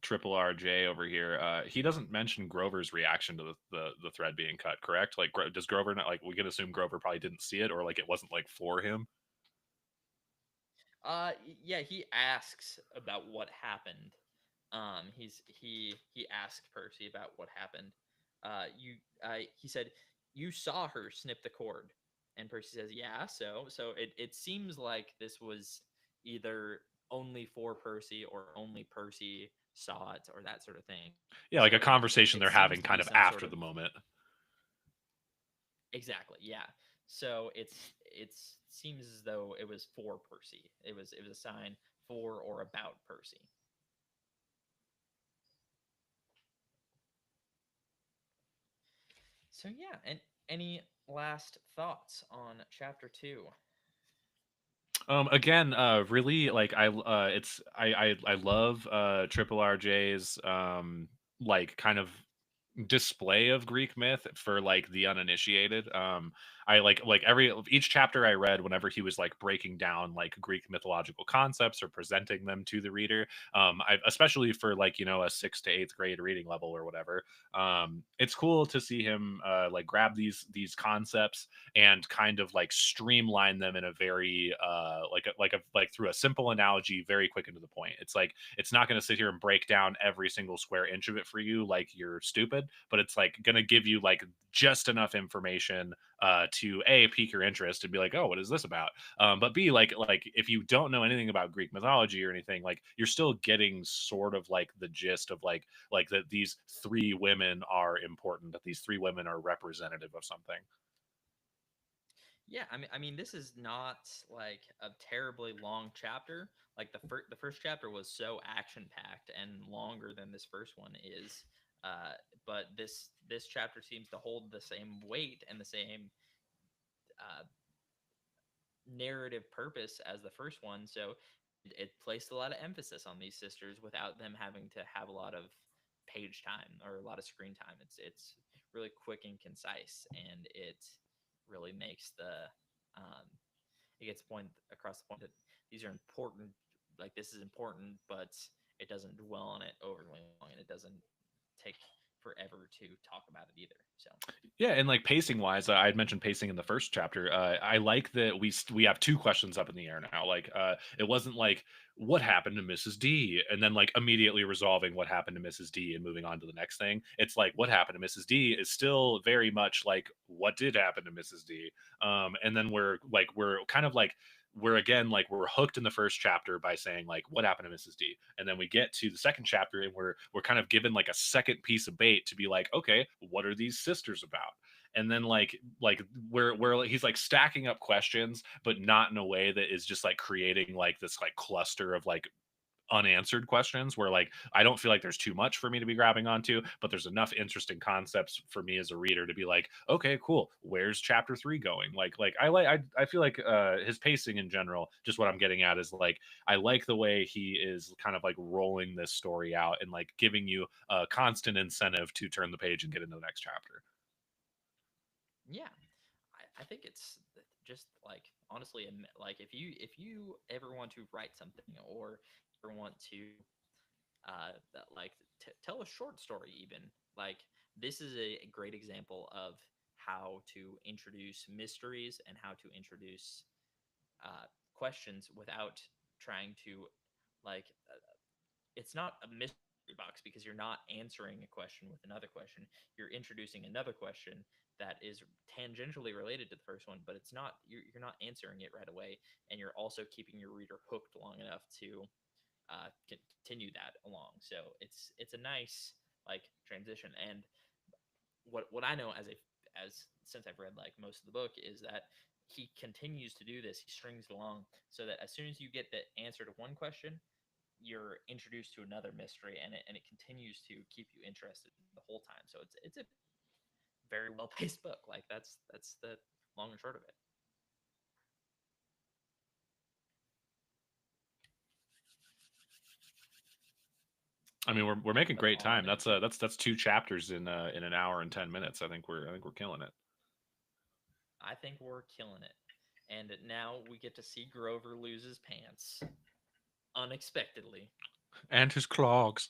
Triple RJ over here. He doesn't mention Grover's reaction to the thread being cut. Correct? Like, does Grover not like? We can assume Grover probably didn't see it, or like it wasn't like for him. Yeah, he asks about what happened. He asked Percy about what happened. He said, "You saw her snip the cord," and Percy says, "Yeah." So it seems like this was either only for Percy or only Percy saw it or that sort of thing. Yeah, like a So conversation it they're seems having to be kind of some sort after of the moment. exactly, yeah. So it seems as though it was for Percy. It was a sign for or about Percy. So yeah, and any last thoughts on chapter 2? Again, really like I love Triple RJ's like kind of display of Greek myth for like the uninitiated. I like every each chapter I read whenever he was like breaking down like Greek mythological concepts or presenting them to the reader. I especially for like a 6th to 8th grade reading level or whatever. It's cool to see him like grab these concepts and kind of like streamline them in a very like through a simple analogy, very quick and to the point. It's like it's not going to sit here and break down every single square inch of it for you like you're stupid, but it's like going to give you like just enough information to a pique your interest and be like, oh, what is this about? But b like if you don't know anything about Greek mythology or anything, like you're still getting sort of like the gist of like that these three women are important, that these three women are representative of something. Yeah, I mean, this is not like a terribly long chapter. Like the first chapter was so action packed and longer than this first one is. Uh, but this chapter seems to hold the same weight and the same uh, narrative purpose as the first one. So it placed a lot of emphasis on these sisters without them having to have a lot of page time or a lot of screen time. It's really quick and concise, and it really makes the um, it gets point across the point that these are important. Like this is important, but it doesn't dwell on it overly long, and it doesn't take forever to talk about it either. So Yeah, and like pacing wise, I had mentioned pacing in the first chapter. I like that we have two questions up in the air now. Like, it wasn't like what happened to Mrs. D, and then like immediately resolving what happened to Mrs. D and moving on to the next thing. It's like what happened to Mrs. D is still very much like what did happen to Mrs. D. And then we're kind of like we're again like we're hooked in the first chapter by saying like what happened to Mrs. D, and then we get to the second chapter and we're kind of given like a second piece of bait to be like, okay, what are these sisters about? And then like where he's like stacking up questions, but not in a way that is just like creating like this like cluster of like unanswered questions where like I don't feel like there's too much for me to be grabbing onto, but there's enough interesting concepts for me as a reader to be like, okay, cool. Where's chapter 3 going? Like I feel like his pacing in general, just what I'm getting at is like I like the way he is kind of like rolling this story out and like giving you a constant incentive to turn the page and get into the next chapter. Yeah, I think it's just like honestly, like if you ever want to write something or ever want to like tell a short story, even like this is a great example of how to introduce mysteries and how to introduce questions without trying to like it's not a mystery box because you're not answering a question with another question. You're introducing another question that is tangentially related to the first one, but it's not you're not answering it right away, and you're also keeping your reader hooked long enough to continue that along. So it's a nice like transition. And what I know as since I've read like most of the book is that he continues to do this. He strings it along so that as soon as you get the answer to one question, you're introduced to another mystery, and it continues to keep you interested the whole time. So it's a very well paced book. Like that's the long and short of it. I mean, we're making But great time. on That's two chapters in an hour and 10 minutes. I think we're killing it. I think we're killing it. And now we get to see Grover lose his pants unexpectedly. And his clogs.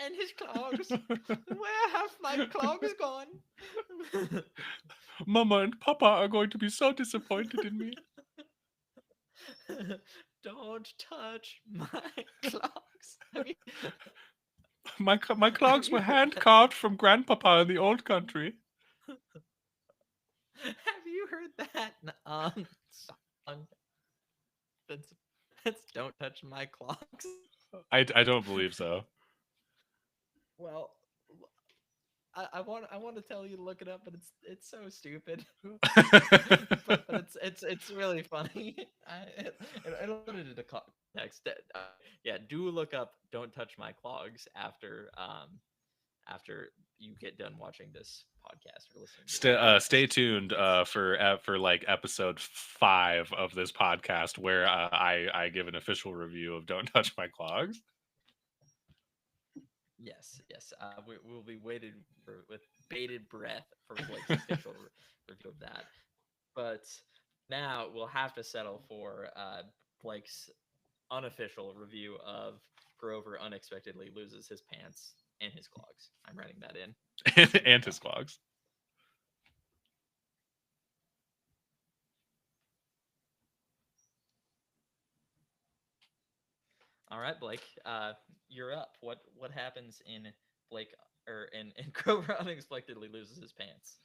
And his clogs. Where have my clogs gone? Mama and Papa are going to be so disappointed in me. Don't touch my clogs. I mean, My have clogs you were heard hand that? carved from Grandpapa in the old country. Have you heard that song? That's that's "Don't Touch My Clogs." I don't believe so. Well, I want to tell you to look it up, but it's so stupid. But it's really funny. It'll put it into context. Yeah, do look up "Don't Touch My Clogs" after you get done watching this podcast or listening to this Stay podcast. tuned for like episode 5 of this podcast where I give an official review of Don't Touch My Clogs. Yes, yes. We'll be waiting with bated breath for Blake's official review of that. But now we'll have to settle for Blake's unofficial review of Grover unexpectedly loses his pants and his clogs. I'm writing that in. And his clogs. All right, Blake, you're up. What happens in Blake or in Grover unexpectedly loses his pants?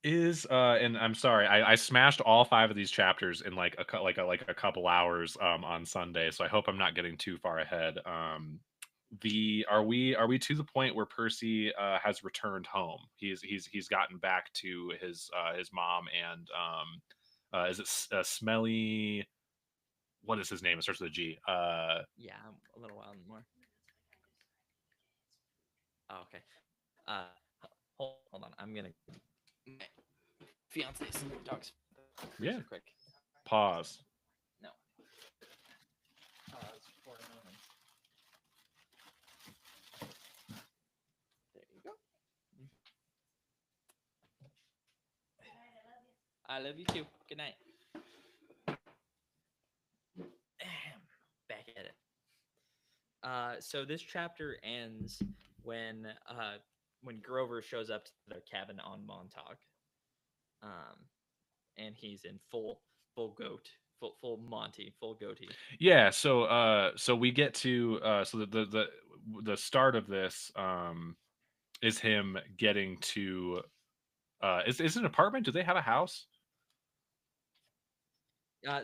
Is and I'm sorry, I smashed all 5 of these chapters in like like a couple hours on Sunday, so I hope I'm not getting too far ahead. The are we to the point where Percy has returned home? He's gotten back to his mom and is it Smelly? What is his name? It starts with a G. Yeah, a little while more. Oh, okay. Uh, hold on. I'm gonna my fiance's dogs. Just Yeah. a quick Pause. no. For a moment. There you go. I love you too. Good night. Back at it. So this chapter ends when Grover shows up to their cabin on Montauk, um, and he's in full goat, full Monty, full goatee. Yeah, so we get to so the start of this is him getting to is it an apartment? Do they have a house?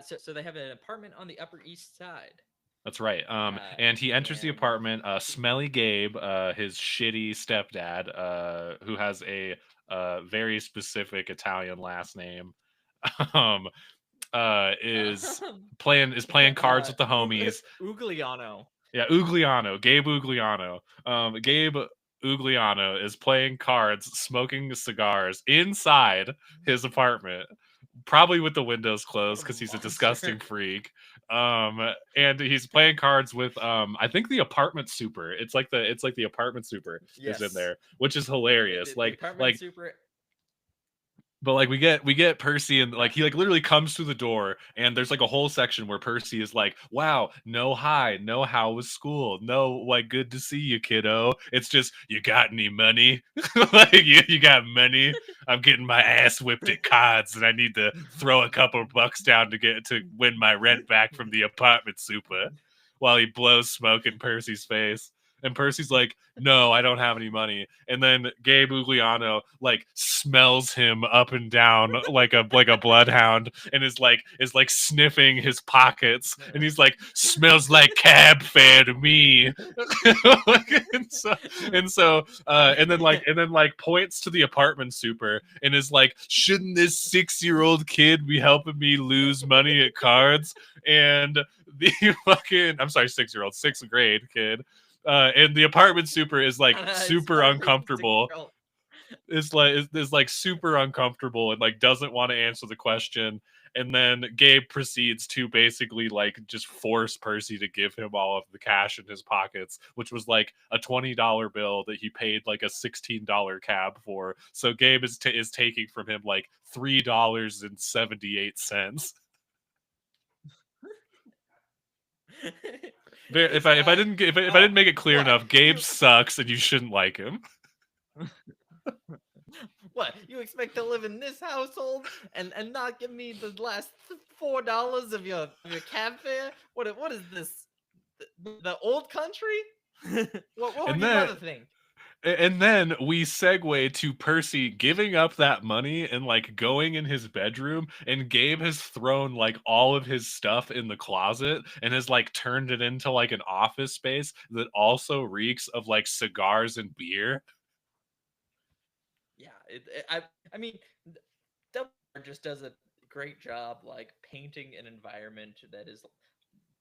So they have an apartment on the Upper East Side. That's right. And he enters the And apartment. Smelly Gabe, his shitty stepdad, who has a very specific Italian last name, um, is um, playing cards with the Ug- homies. Ugliano. Yeah, Ugliano, Gabe Ugliano. Gabe Ugliano is playing cards, smoking cigars inside his apartment, probably with the windows What closed a because he's a monster. disgusting freak. And he's playing cards with I think the apartment super. It's like the apartment super is in Yes. there, which is The, hilarious. the, the apartment super. But like we get Percy, and like he like literally comes through the door, and there's like a whole section where Percy is like, wow, no hi, no how was school, no like good to see you, kiddo. It's just, you got any money? Like, you got money? I'm getting my ass whipped at cards, and I need to throw a couple bucks down to win my rent back from the apartment super, while he blows smoke in Percy's face. And Percy's like, no, I don't have any money. And then Gabe Ugliano like smells him up and down like a bloodhound, and is like sniffing his pockets, and he's like, smells like cab fare to me. and so and then like points to the apartment super and is like, shouldn't this 6-year-old kid be helping me lose money at cards? And the fucking, I'm sorry, 6-year-old, sixth grade kid, and the apartment super is like It's super probably uncomfortable. 6-year-old. Is like super uncomfortable and like doesn't want to answer the question. And then Gabe proceeds to basically like just force Percy to give him all of the cash in his pockets, which was like a $20 bill that he paid like a $16 cab for. So Gabe is taking from him like $3.78. If It's I didn't if I oh, didn't make it clear what enough, Gabe you sucks and you shouldn't like him. what you expect to live in this household and not give me the last $4 of your cab fare? What is this? The old country? What would And your then brother think? and then we segue to Percy giving up that money and like going in his bedroom, and Gabe has thrown like all of his stuff in the closet and has like turned it into like an office space that also reeks of like cigars and beer. Yeah, I mean, Dumbledore just does a great job like painting an environment that is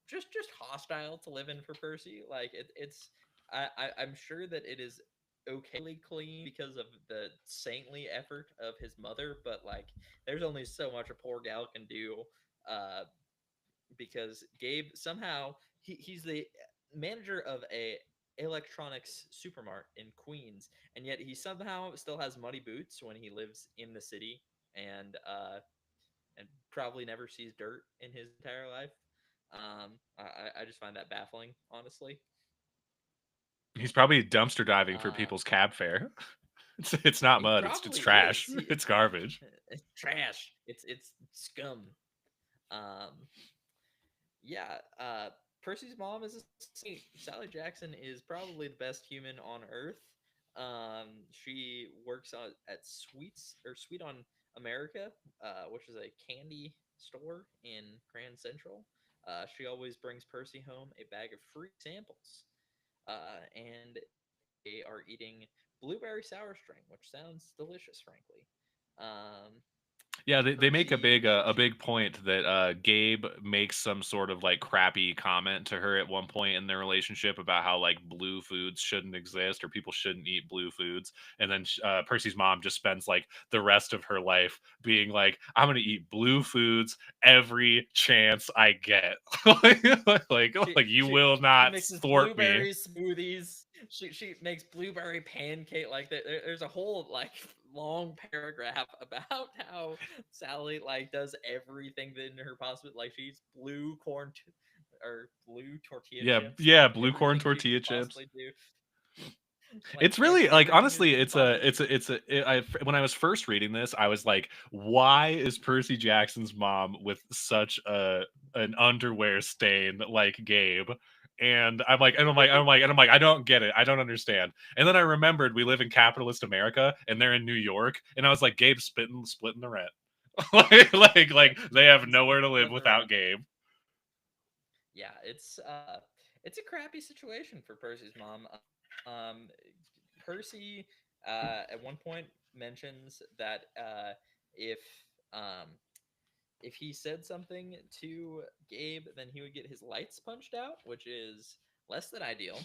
just hostile to live in for Percy. Like I'm sure that it is okayly clean because of the saintly effort of his mother, but like there's only so much a poor gal can do. Uh, because Gabe somehow he's the manager of a electronics supermart in Queens, and yet he somehow still has muddy boots when he lives in the city, and probably never sees dirt in his entire life. I just find that baffling, honestly. He's probably dumpster diving for Uh, people's cab fare. It's not he mud, it's probably is. trash. It's garbage. It's trash. It's scum. Um, yeah, Percy's mom is a saint. Sally Jackson is probably the best human on earth. She works at Sweet on America, which is a candy store in Grand Central. She always brings Percy home a bag of free samples, and they are eating blueberry sour string, which sounds delicious, frankly. Um, Yeah, they make Percy, a big point that Gabe makes some sort of like crappy comment to her at one point in their relationship about how like blue foods shouldn't exist or people shouldn't eat blue foods, and then Percy's mom just spends like the rest of her life being like, I'm gonna eat blue foods every chance I get. Like you will she not mixes thwart me. blueberry smoothies. She makes blueberry pancake. Like there's a whole like long paragraph about how Sally like does everything that in her possible. Like she eats blue or blue tortilla Yeah, chips. yeah, Like blue corn everything she tortilla could chips. possibly do. Like It's really like, everything that honestly, she could possibly do. when I was first reading this, I was like, why is Percy Jackson's mom with such a an underwear stain like Gabe? And I'm like, I don't get it. I don't understand. And then I remembered we live in capitalist America and they're in New York, and I was like, Gabe's splitting the rent. like they have nowhere to live Living around. without Gabe. Yeah, it's a crappy situation for Percy's mom. Um, Percy at one point mentions that if um, if he said something to Gabe, then he would get his lights punched out, which is less than ideal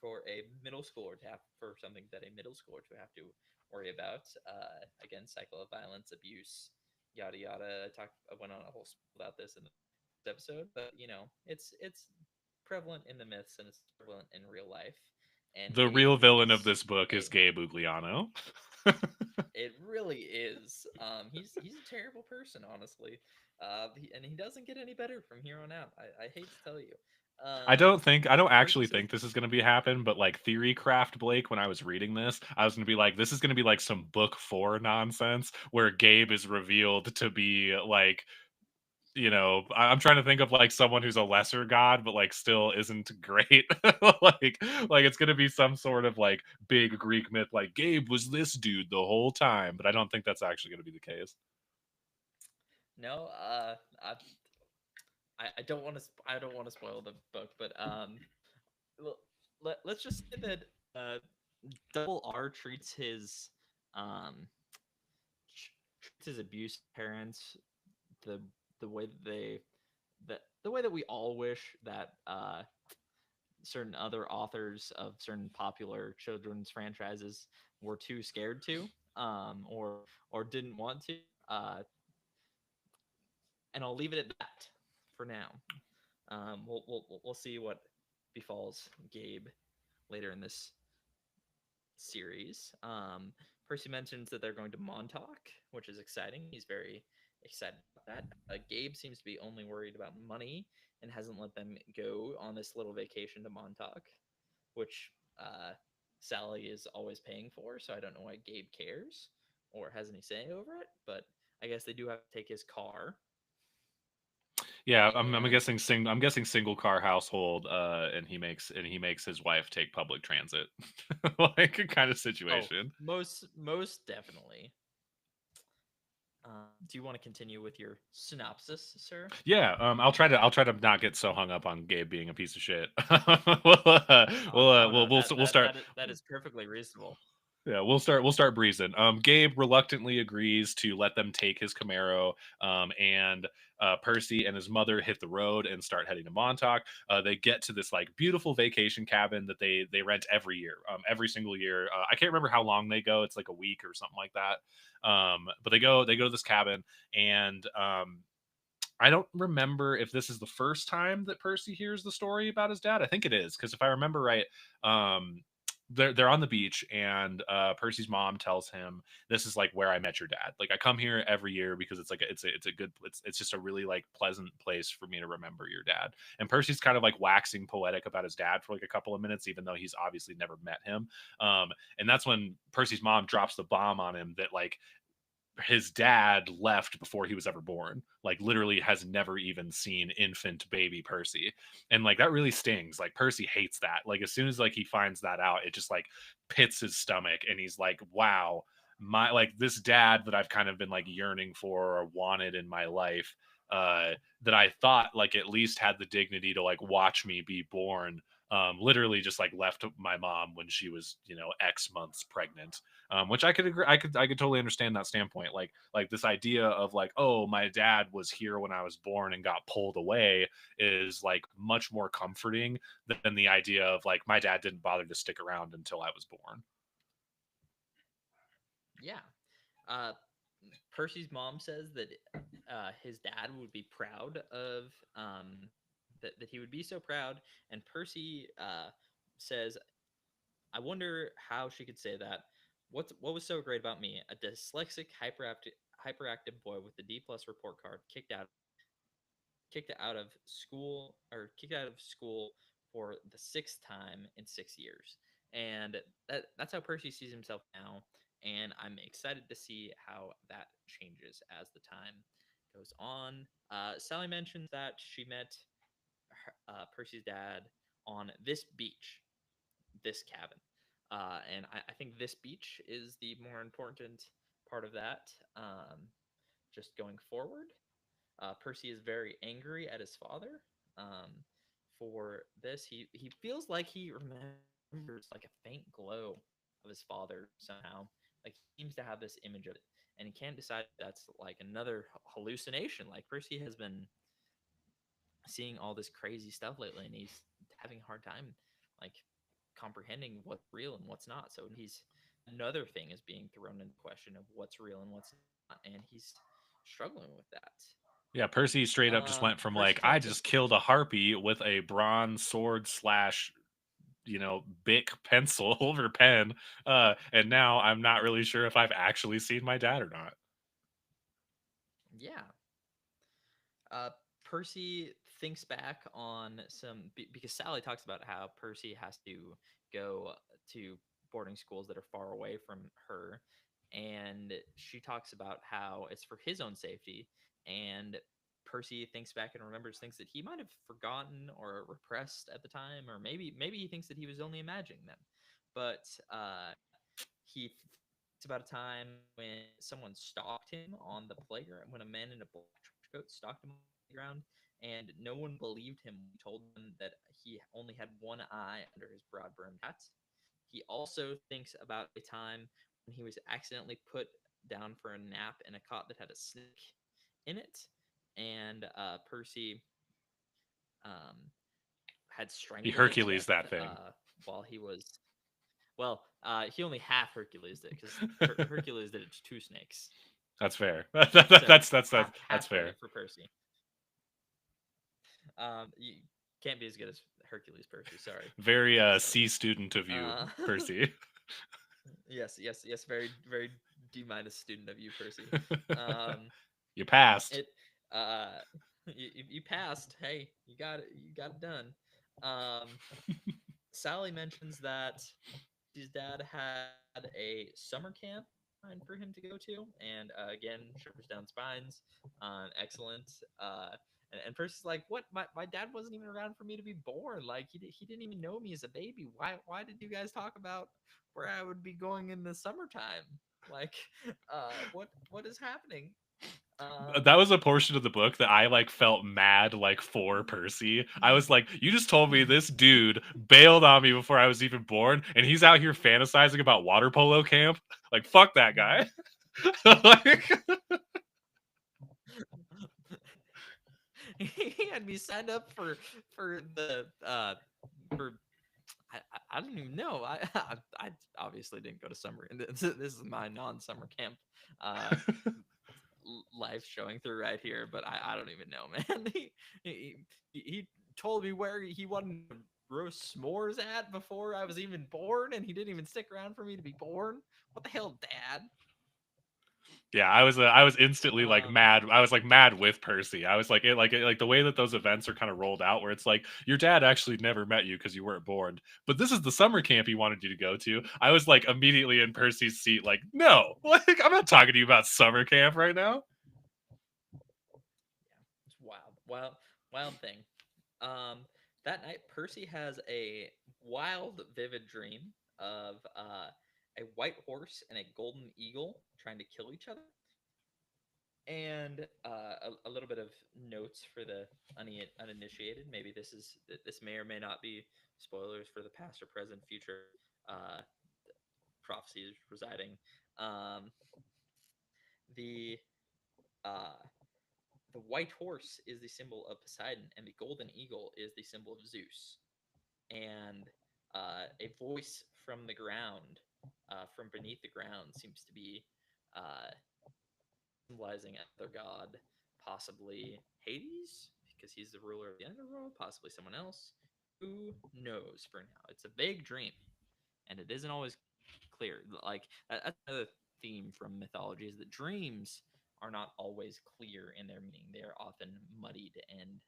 for a middle schooler to have for something that a middle schooler to have to worry about. Again, cycle of violence, abuse, yada yada. I went on a whole spiel about this in the episode, but it's prevalent in the myths and it's prevalent in real life. And The Gabe real villain of is this book is a Gabe Ugliano. it really is. He's a terrible person, honestly. And he doesn't get any better from here on out. I hate to tell you. I don't Percy actually says, think this is going to be happen, but like theory craft Blake, when I was reading this, I was going to be like, this is going to be like some book 4 nonsense where Gabe is revealed to be like, I'm trying to think of like someone who's a lesser god, but like still isn't great. like it's going to be some sort of like big Greek myth, like Gabe was this dude the whole time, but I don't think that's actually going to be the case. no, I don't want to I don't want to spoil the book, but well, let's just say that Double R um treats his abuse parents the the way that the way that we all wish that certain other authors of certain popular children's franchises were too scared to, or didn't want to. And I'll leave it at that for now. We'll see what befalls Gabe later in this series. Percy mentions that they're going to Montauk, which is exciting. He's very excited about that. Gabe seems to be only worried about money and hasn't let them go on this little vacation to Montauk, which Sally is always paying for. So I don't know why Gabe cares or has any say over it, but I guess they do have to take his car. Yeah, I'm And guessing I'm guessing single car household, and he makes his wife take public transit, like a kind of oh, situation. most definitely. Do you want to continue with your synopsis, sir? Yeah, I'll try to not get so hung up on Gabe being a piece of shit. we'll, Oh no, we'll start. that is perfectly reasonable. Yeah, we'll start breezing. Gabe reluctantly agrees to let them take his Camaro, and Percy and his mother hit the road and start heading to Montauk. They get to this like beautiful vacation cabin that they rent every year, every single year. I can't remember how long they go. It's like a week or something like that. But they go to this cabin, and I don't remember if this is the first time that Percy hears the story about his dad. I think it is, because if I remember right, um, they're on the beach, and Percy's mom tells him, "This is like where I met your dad. Like I come here every year because it's like it's a good it's just a really like pleasant place for me to remember your dad." And Percy's kind of like waxing poetic about his dad for like a couple of minutes, even though he's obviously never met him. And that's when Percy's mom drops the bomb on him that like his dad left before he was ever born, like literally has never even seen infant baby Percy. And like that really stings. Like Percy hates that. Like as soon as like he finds that out, it just like pits his stomach, and he's like, wow, my like this dad that I've kind of been like yearning for or wanted in my life, that I thought like at least had the dignity to like watch me be born, literally just like left my mom when she was, X months pregnant. Which I could agree, I could totally understand that standpoint. Like this idea of like, oh, my dad was here when I was born and got pulled away is like much more comforting than the idea of like my dad didn't bother to stick around until I was born. Yeah. Uh, Percy's mom says that his dad would be proud of that he would be so proud, and Percy says, "I wonder how she could say that. What was so great about me? A dyslexic, hyperactive boy with a D plus report card, kicked out of school for the sixth time in 6 years." And that's how Percy sees himself now, and I'm excited to see how that changes as the time goes on. Sally mentions that she met Percy's dad on this beach, this cabin. And I think this beach is the more important part of that. just going forward. Percy is very angry at his father for this. He feels like he remembers like a faint glow of his father somehow. Like he seems to have this image of it, and he can't decide if that's like another hallucination. Like Percy has been seeing all this crazy stuff lately, and he's having a hard time like comprehending what's real and what's not. So he's another thing is being thrown into question of what's real and what's not, and he's struggling with that. Yeah, Percy straight up just went from Percy like, I talks. just killed a harpy with a bronze sword slash, Bic pencil or pen, and now I'm not really sure if I've actually seen my dad or not. Yeah, Percy thinks back on because Sally talks about how Percy has to go to boarding schools that are far away from her, and she talks about how it's for his own safety. And Percy thinks back and remembers things that he might have forgotten or repressed at the time, or maybe he thinks that he was only imagining them. But he thinks about a time when someone stalked him on the playground, when a man in a black trench coat stalked him on the playground, and no one believed him when he told them that he only had one eye under his broad brimmed hat. He also thinks about a time when he was accidentally put down for a nap in a cot that had a snake in it, and Percy um, had He strangled it to Hercules death that thing. while he was well, he only half Hercules did because Hercules did it to two snakes. That's fair. So That's half fair. credit for Percy. You can't be as good as Hercules, Percy. Sorry. Very So, C student of you, uh, Percy. yes. Very, very D minus student of you, Percy. Um, You passed. it, you passed. Hey, you got it done. Um, Sally mentions that his dad had a summer camp for him to go to, and again, shivers down spines. Excellent. And Percy's like, "What? My dad wasn't even around for me to be born. Like he didn't even know me as a baby. Why did you guys talk about where I would be going in the summertime? Like, what is happening?" That Um, was a portion of the book that I like felt mad like for Percy. I was like, you just told me this dude bailed on me before I was even born, and he's out here fantasizing about water polo camp. Like, fuck that guy. Like, he had me signed up for the for I don't even know. I obviously didn't go to summer, and this is my non-summer camp uh, life showing through right here. But I don't even know, man. He told me where he wanted to roast s'mores at before I was even born, and he didn't even stick around for me to be born. What the hell, Dad? yeah, I was instantly like Um, mad. I was like mad with Percy. I was like like the way that those events are kind of rolled out, where it's like your dad actually never met you because you weren't born, but this is the summer camp he wanted you to go to. I was like immediately in Percy's seat, like, no, like I'm not talking to you about summer camp right now. yeah, it's wild thing. Um, that night, Percy has a wild, vivid dream of a white horse and a golden eagle trying to kill each other. And a little bit of notes for the uninitiated. Maybe this may or may not be spoilers for the past or present, future uh, prophecies residing. Um, the uh, the white horse is the symbol of Poseidon, and the golden eagle is the symbol of Zeus. And a voice from the ground, from beneath the ground, seems to be uh, symbolizing another god, possibly Hades, because he's the ruler of the underworld, possibly someone else. Who knows for now? It's a vague dream, and it isn't always clear. Like, that's another theme from mythology is that dreams are not always clear in their meaning. They are often muddied and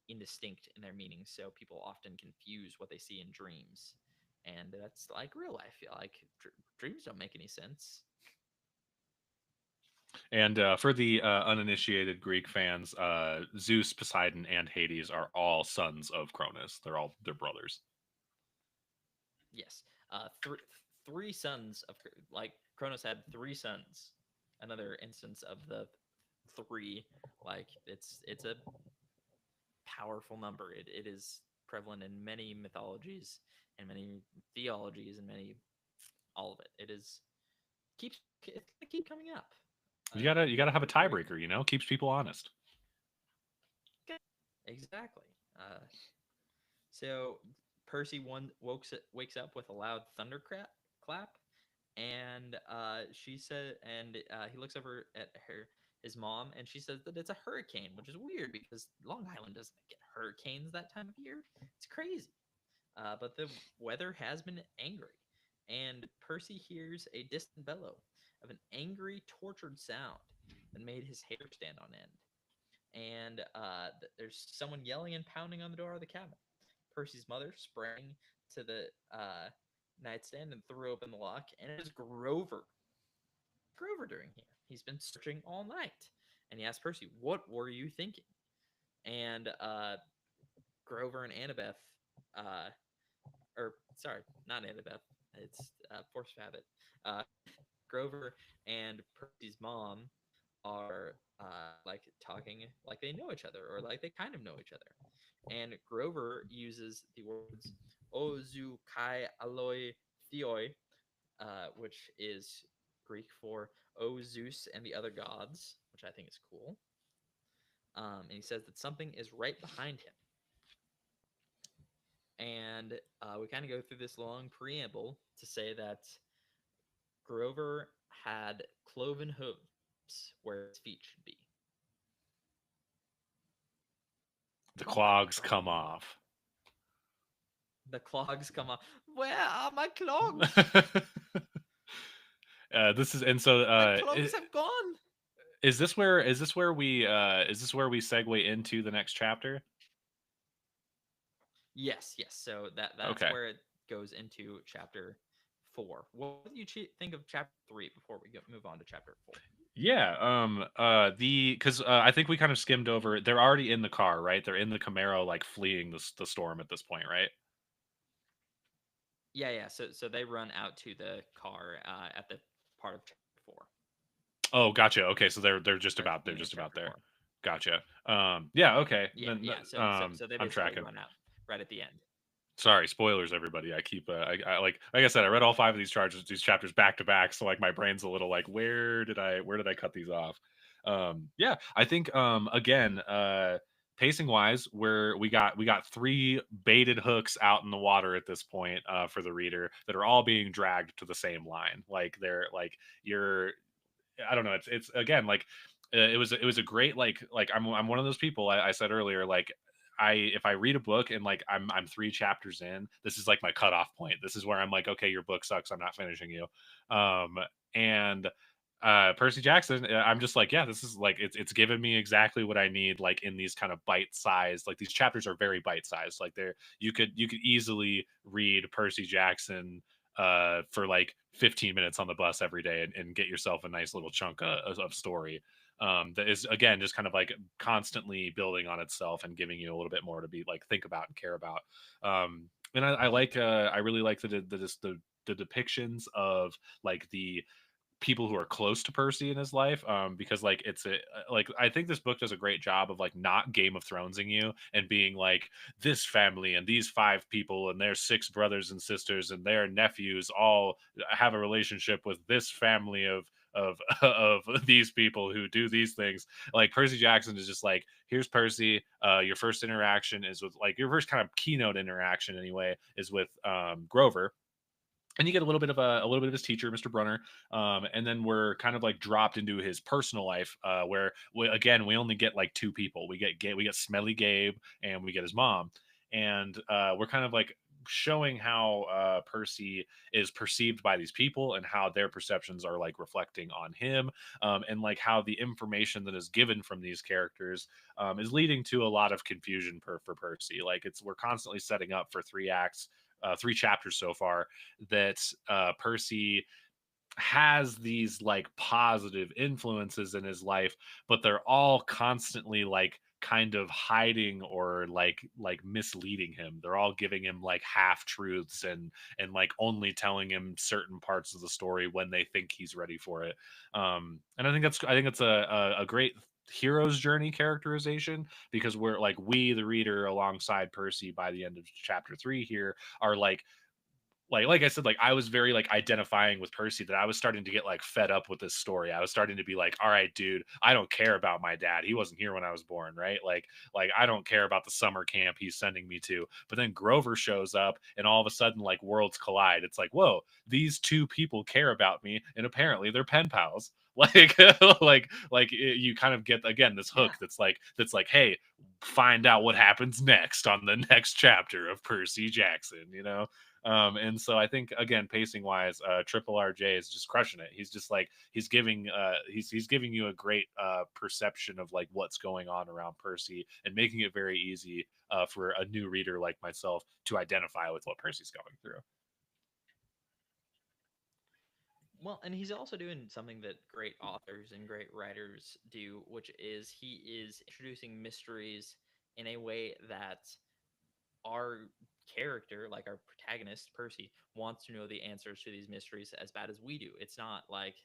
indistinct in their meanings, so people often confuse what they see in dreams. And that's like real life. I feel like dreams don't make any sense. And for the uninitiated Greek fans, Zeus, Poseidon, and Hades are all sons of Cronus. They're brothers. Yes, three sons of like Kronos had three sons. Another instance of the 3. Like it's a powerful number. It is prevalent in many mythologies and many theologies and many all of it. It is keeps it's gonna keep coming up. You gotta have a Very tiebreaker, keeps people honest. good. Exactly. Uh, so Percy wakes up with a loud clap, and she said, and he looks over at his mom, and she says that it's a hurricane, which is weird because Long Island doesn't get hurricanes that time of year. It's crazy. But the weather has been angry, and Percy hears a distant bellow of an angry, tortured sound that made his hair stand on end. And there's someone yelling and pounding on the door of the cabin. Percy's mother sprang to the nightstand and threw open the lock, and it was Grover. Grover doing here. He's been searching all night. And he asked Percy, "What were you thinking?" And Grover and Annabeth, uh, or sorry, not Annabeth, it's Force Habit. Uh, Grover and Percy's mom are like talking like they know each other, or like they kind of know each other. And Grover uses the words "ozu kai aloi theoi," which is Greek for "O Zeus and the other gods," which I think is cool. And he says that something is right behind him. And we kind of go through this long preamble to say that Grover had cloven hooves where his feet should be. The clogs come off. The clogs come off. Where are my clogs? This is and so My clogs have gone. is this where we segue into the next chapter? Yes, yes. So that's Okay. where it goes into chapter 4. What do you think of chapter 3 before we move on to chapter 4? Yeah. Because I think we kind of skimmed over. They're already in the car, right? They're in the Camaro, like fleeing the storm at this point, right? Yeah, yeah. So they run out to the car at the part of chapter 4, Oh, gotcha. Okay, so they're just or at the about they're beginning of just about chapter there. 4. Gotcha. Yeah. Okay. Yeah, Then yeah. So they I'm basically tracking. run out right at the end. Sorry, spoilers, everybody. I keep I like I said, I read all 5 of these chapters back to back, so like my brain's a little like, where did I cut these off? Yeah, I think again, pacing wise, where we got 3 baited hooks out in the water at this point for the reader that are all being dragged to the same line. Like they're like you're I don't know. It's again like it was a great like I'm one of those people I said earlier like if I read a book and like I'm 3 chapters in, this is like my cutoff point. This is where I'm like, okay, your book sucks. I'm not finishing you. And Percy Jackson, I'm just like, yeah, this is like it's given me exactly what I need. Like in these kind of bite sized, like these chapters are very bite sized. Like they're you could easily read Percy Jackson for like 15 minutes on the bus every day and get yourself a nice little chunk of story that is again just kind of like constantly building on itself and giving you a little bit more to be like think about and care about. And I really like the depictions of like the people who are close to Percy in his life because like like I think this book does a great job of like not Game of Thronesing you and being like this family and these 5 people and their 6 brothers and sisters and their nephews all have a relationship with this family of of these people who do these things. Like Percy Jackson is just like, here's Percy. Your first interaction is with like your first kind of keynote interaction anyway is with Grover, and you get a little bit of his teacher, Mr. Brunner, and then we're kind of like dropped into his personal life, where again we only get like 2 people. We get Smelly Gabe, and we get his mom, and we're kind of like showing how Percy is perceived by these people and how their perceptions are like reflecting on him, and like how the information that is given from these characters is leading to a lot of confusion for Percy. Like we're constantly setting up for 3 acts, 3 chapters so far that Percy has these like positive influences in his life, but they're all constantly like kind of hiding or like misleading him. They're all giving him like half truths and like only telling him certain parts of the story when they think he's ready for it. And I think that's a great hero's journey characterization, because we're like, we the reader alongside Percy by the end of chapter 3 here are like I said, like I was very like identifying with Percy, that I was starting to get like fed up with this story. I was starting to be like, all right, dude, I don't care about my dad. He wasn't here when I was born, right? Like I don't care about the summer camp he's sending me to. But then Grover shows up and all of a sudden like worlds collide. It's like, whoa, these two people care about me and apparently they're pen pals. Like you kind of get again this Yeah. hook that's like, hey, find out what happens next on the next chapter of Percy Jackson, you know? And so I think again, pacing wise, Triple RJ is just crushing it. He's just like he's giving you a great perception of like what's going on around Percy, and making it very easy for a new reader like myself to identify with what Percy's going through. Well, and he's also doing something that great authors and great writers do, which is he is introducing mysteries in a way that our character, like our protagonist Percy, wants to know the answers to these mysteries as bad as we do. It's not like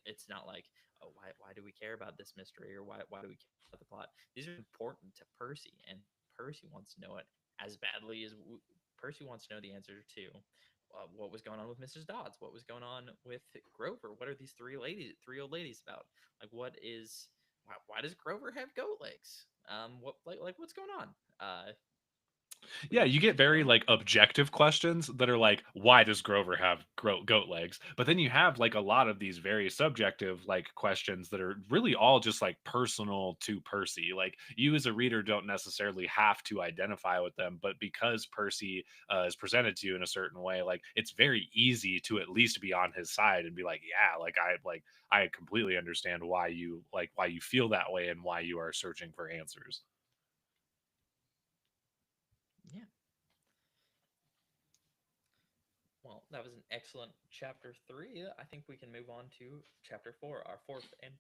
it's not like, oh, why do we care about this mystery, or why do we care about the plot? These are important to Percy, and Percy wants to know it as badly as Percy wants to know the answer to what was going on with Mrs. Dodds, what was going on with Grover, what are these three old ladies about? Like, why does Grover have goat legs? What like what's going on? Yeah, you get You very know, like objective questions that are like, why does Grover have goat legs? But then you have like a lot of these very subjective like questions that are really all just like personal to Percy. Like you as a reader don't necessarily have to identify with them, but because Percy is presented to you in a certain way, like it's very easy to at least be on his side and be like, yeah, I completely understand why you feel that way and why you are searching for answers. yeah. Well, that was an excellent chapter 3. I think we can move on to chapter 4, our fourth and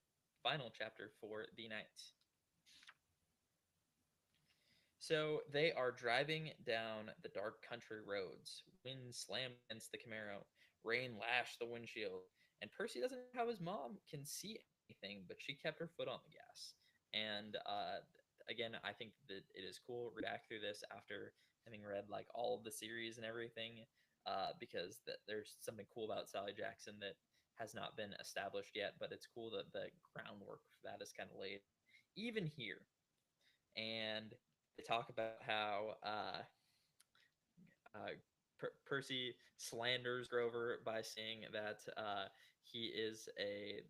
final chapter for the night. So they are driving down the dark country roads. Wind slammed against the Camaro. Rain lashed the windshield. And Percy doesn't know how his mom can see anything, but she kept her foot on the gas. And again, I think that it is cool. Read back through this after having read like all of the series and everything, because there's something cool about Sally Jackson that has not been established yet. But it's cool that the groundwork for that is kind of laid, even here. And they talk about how Percy slanders Grover by saying that he is a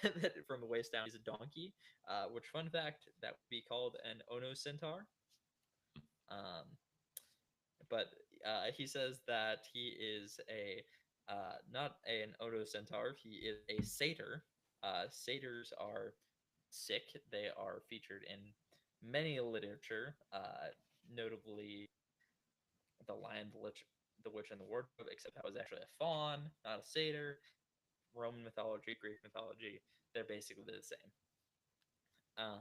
that from the waist down he's a donkey. Which, fun fact, that would be called an Ono centaur. Um, but he says that he is a not an Ono centaur. He is a satyr. Satyrs are sick. They are featured in many literature, notably The Lion, the Witch, and the Wardrobe, except that was actually a faun, not a satyr. Roman mythology, Greek mythology, they're basically the same. Um,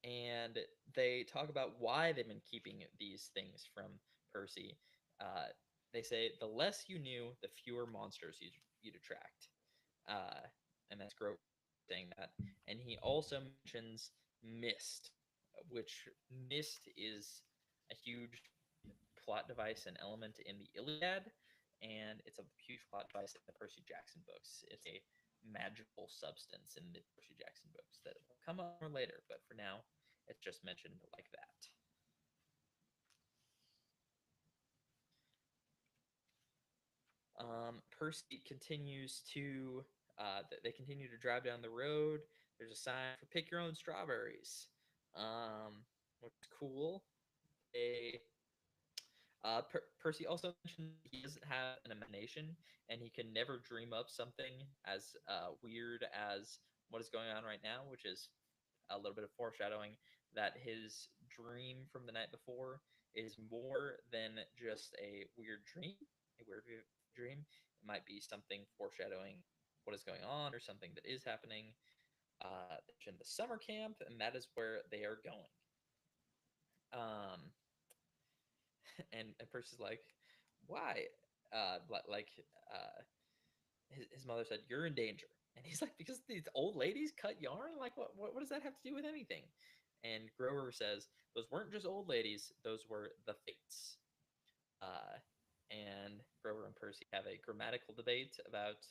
and they talk about why they've been keeping these things from Percy. Uh, they say the less you knew, the fewer monsters you'd attract. Uh, and that's Grover saying that. And he also mentions Mist, which Mist is a huge plot device and element in the Iliad, and it's a huge plot device in the Percy Jackson books. It's a magical substance in the Percy Jackson books that will come up more later, but for now, it's just mentioned like that. Percy continues to they continue to drive down the road. There's a sign for pick your own strawberries, which is cool. They Percy also mentioned he doesn't have an imagination and he can never dream up something as weird as what is going on right now, which is a little bit of foreshadowing that his dream from the night before is more than just a weird dream, a weird dream. It might be something foreshadowing what is going on or something that is happening. In the summer camp, and that is where they are going. Um, and Percy's like, why? Like, his mother said, "You're in danger," And he's like, because these old ladies cut yarn? Like, what does that have to do with anything? And Grover says, those weren't just old ladies, those were the fates. Uh, and Grover and Percy have a grammatical debate about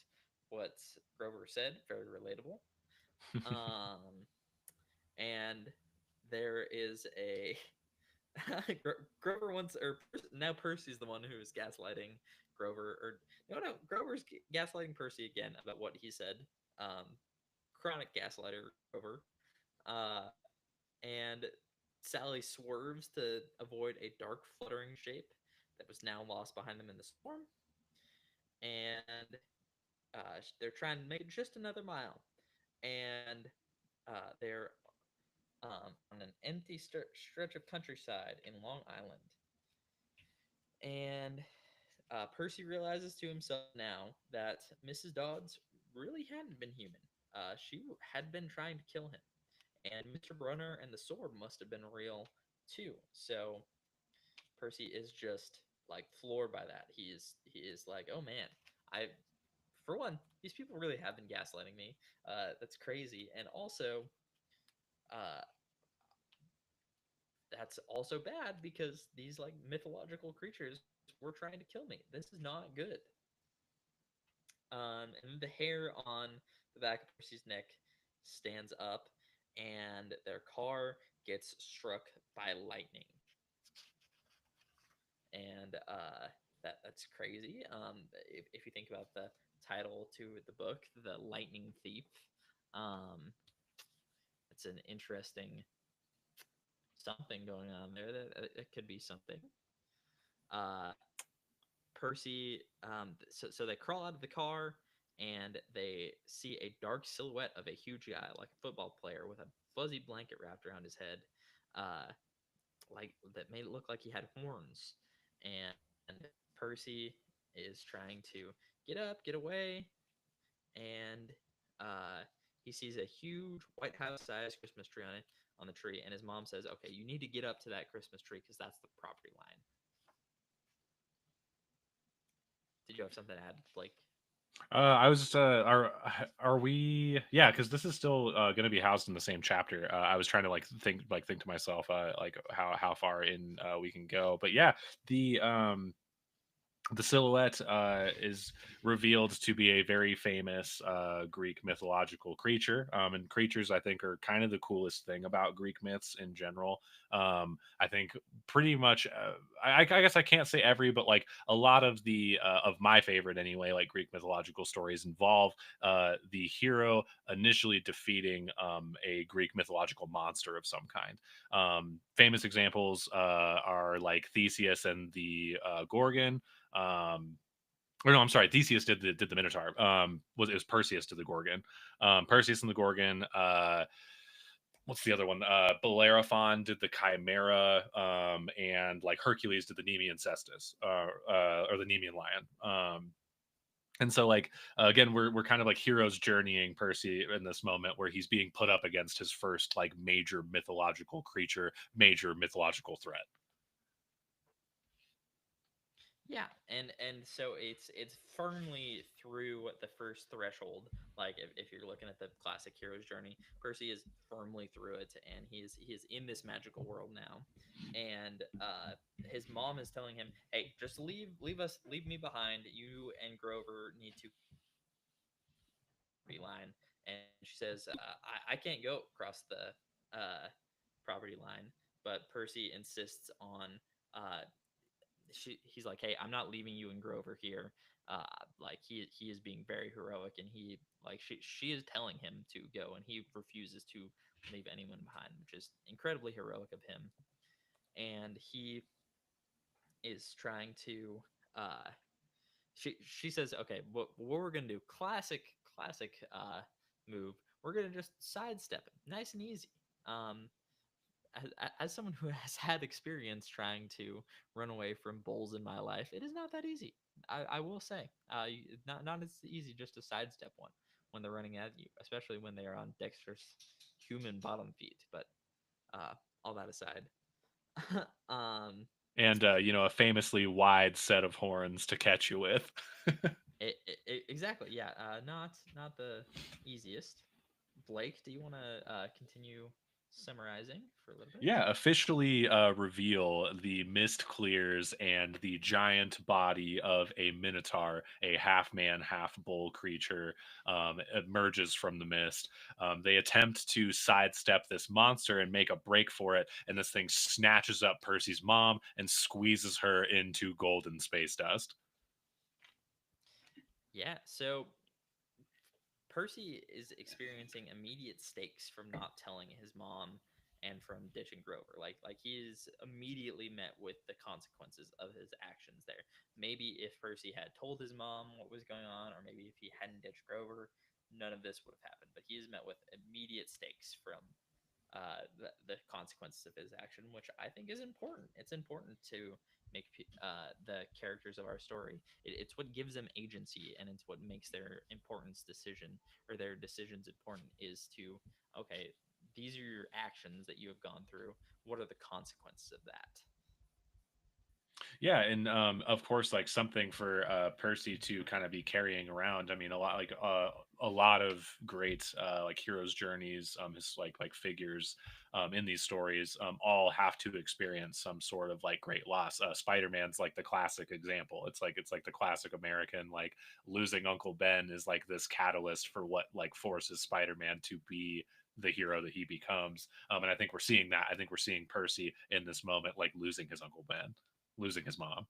what Grover said, very relatable. Um, and there is a Grover once, now Percy's the one who's gaslighting Grover, or no, Grover's gaslighting Percy again about what he said. Um, Chronic gaslighter Grover, uh, and Sally swerves to avoid a dark, fluttering shape that was now lost behind them in the storm, and they're trying to make it just another mile, and they're on an empty stretch of countryside in Long Island. And Percy realizes to himself now that Mrs. Dodds really hadn't been human. She had been trying to kill him. And Mr. Brunner and the sword must have been real too. So Percy is just like floored by that. He is like, oh man, I for one, these people really have been gaslighting me. That's crazy. And also, uh, that's also bad because these like mythological creatures were trying to kill me. This is not good. And the hair on the back of Percy's neck stands up, and their car gets struck by lightning. And that's crazy. If you think about the title to the book, The Lightning Thief, um, it's an interesting something going on there. That it could be something. Uh, Percy, so they crawl out of the car and they see a dark silhouette of a huge guy, like a football player, with a fuzzy blanket wrapped around his head, uh, like that made it look like he had horns. And Percy is trying to get up, get away, and uh, he sees a huge White House-sized Christmas tree on the tree, and his mom says, "Okay, you need to get up to that Christmas tree because that's the property line." Did you have something to add, Blake? I was just, are we? Yeah, because this is still going to be housed in the same chapter. I was trying to think to myself, like how far in we can go. But yeah, the silhouette is revealed to be a very famous Greek mythological creature. And creatures, I think, are kind of the coolest thing about Greek myths in general. I think pretty much, I guess I can't say every, but like a lot of the of my favorite anyway, like Greek mythological stories involve the hero initially defeating a Greek mythological monster of some kind. Famous examples are like Theseus and the Gorgon, or no, I'm sorry, Theseus did the Minotaur. Was It was Perseus did the Gorgon. Perseus and the Gorgon. What's the other one? Bellerophon did the Chimera, and like Hercules did the Nemean cestus, or the Nemean lion. And so like again, we're kind of like heroes journeying Percy in this moment where he's being put up against his first like major mythological creature, major mythological threat. Yeah, and so it's firmly through the first threshold. Like if you're looking at the classic hero's journey, Percy is firmly through it, and he is in this magical world now. And his mom is telling him, "Hey, just leave me behind. You and Grover need to be line." And she says, I can't go across the property line, but Percy insists on uh, he's like, "Hey, I'm not leaving you and Grover here." Uh, like he is being very heroic, and he like she is telling him to go, and he refuses to leave anyone behind, which is incredibly heroic of him. And he is trying to. She says, "Okay, what we're gonna do? Classic move. We're gonna just sidestep it, nice and easy." Um, as someone who has had experience trying to run away from bulls in my life, it is not that easy. I will say, not as easy just to sidestep one when they're running at you, especially when they are on dexterous human bottom feet. But all that aside, um, And a famously wide set of horns to catch you with. Exactly. Yeah. Not the easiest. Blake, do you want to continue summarizing for a little bit? Yeah, officially reveal the mist clears and the giant body of a minotaur, a half man, half bull creature, emerges from the mist. They attempt to sidestep this monster and make a break for it, and this thing snatches up Percy's mom and squeezes her into golden space dust. Yeah. So Percy is experiencing immediate stakes from not telling his mom and from ditching Grover. Like he is immediately met with the consequences of his actions there. Maybe if Percy had told his mom what was going on, or maybe if he hadn't ditched Grover, none of this would have happened. But he is met with immediate stakes from the consequences of his action, which I think is important. It's important to make the characters of our story. It's what gives them agency, and it's what makes their importance decision or their decisions important. Is to okay, these are your actions that you have gone through. What are the consequences of that? Yeah, and of course, like something for Percy to kind of be carrying around. I mean, a lot of great like heroes' journeys, his like figures in these stories, all have to experience some sort of like great loss. Spider-Man's like the classic example. It's like the classic American like losing Uncle Ben is like this catalyst for what like forces Spider-Man to be the hero that he becomes. And I think we're seeing that. I think we're seeing Percy in this moment, like losing his Uncle Ben, losing his mom.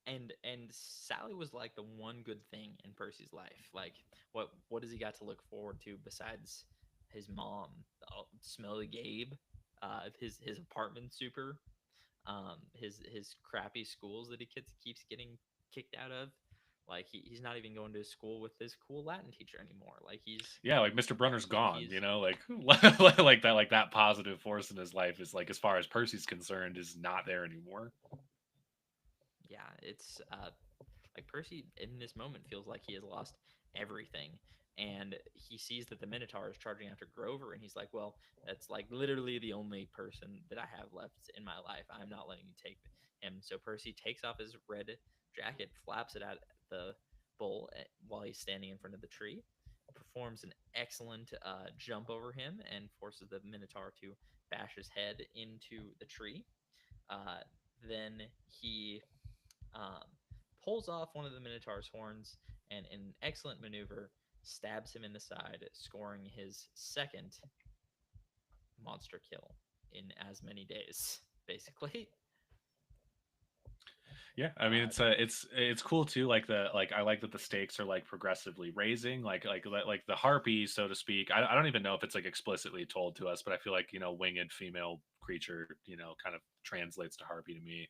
And Sally was like the one good thing in Percy's life. Like what does he got to look forward to besides his mom? Smelly Gabe, his apartment super, his crappy schools that he keeps getting kicked out of. Like he's not even going to school with his cool Latin teacher anymore. Like Yeah, like Mr. Brunner's gone, he's like like that positive force in his life is like as far as Percy's concerned is not there anymore. yeah, it's like Percy in this moment feels like he has lost everything. And he sees that the Minotaur is charging after Grover, and he's like, "Well, that's like literally the only person that I have left in my life. I'm not letting you take him." So Percy takes off his red jacket, flaps it at the bull while he's standing in front of the tree, performs an excellent jump over him, and forces the Minotaur to bash his head into the tree. Uh, then he um, pulls off one of the Minotaur's horns and, in an excellent maneuver, stabs him in the side, scoring his second monster kill in as many days, basically. Yeah, I mean Uh, it's cool too. Like I like that the stakes are like progressively raising. Like the harpy, so to speak. I don't even know if it's like explicitly told to us, but I feel like winged female creature kind of translates to harpy to me.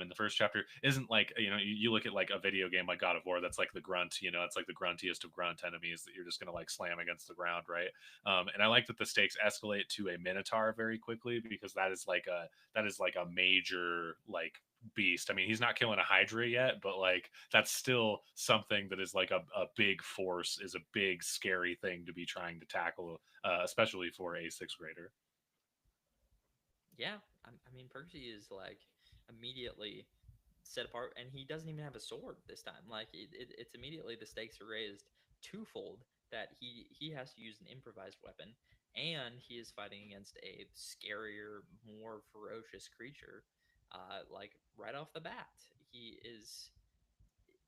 In the first chapter isn't like you look at like a video game like God of War that's like the grunt. It's like the gruntiest of grunt enemies that you're just gonna like slam against the ground, right? And I like that the stakes escalate to a minotaur very quickly because that is like a major like beast. I mean, he's not killing a Hydra yet, but like that's still something that is like a big force, is a big scary thing to be trying to tackle, especially for a sixth grader. yeah, I mean, Percy is like immediately set apart, and he doesn't even have a sword this time. Like it's immediately the stakes are raised twofold that he has to use an improvised weapon, and he is fighting against a scarier, more ferocious creature. Like right off the bat, he is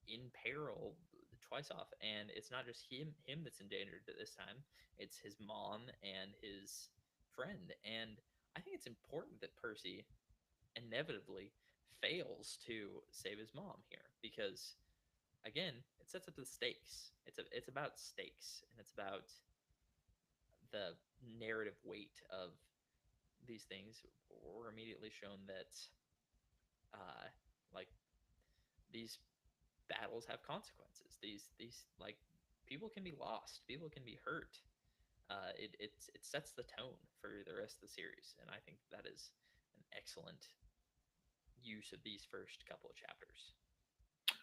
in peril twice off, and it's not just him that's endangered this time. It's his mom and his friend, and I think it's important that Percy inevitably fails to save his mom here because again it sets up the stakes. It's about stakes, and it's about the narrative weight of these things. We're immediately shown that uh like these battles have consequences. These like people can be lost, people can be hurt. It sets the tone for the rest of the series, and I think that is an excellent use of these first couple of chapters.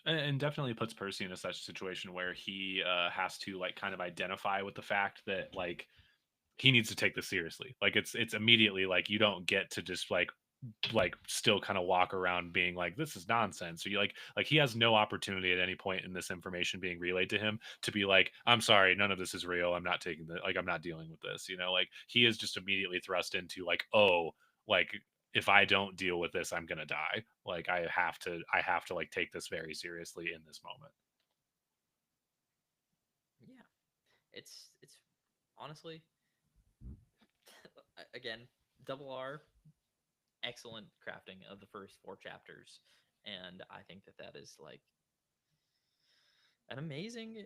And definitely puts Percy in a such situation where he has to like kind of identify with the fact that like he needs to take this seriously. Like it's immediately like you don't get to just like like still kind of walk around being like this is nonsense. So you like he has no opportunity at any point in this information being relayed to him to be like, I'm sorry, none of this is real, I'm not taking the like I'm not dealing with this, you know. Like he is just immediately thrust into like, oh, like if I don't deal with this, I'm gonna die. Like I have to like take this very seriously in this moment. Yeah, it's honestly again, double R, excellent crafting of the first four chapters, and I think that that is like an amazing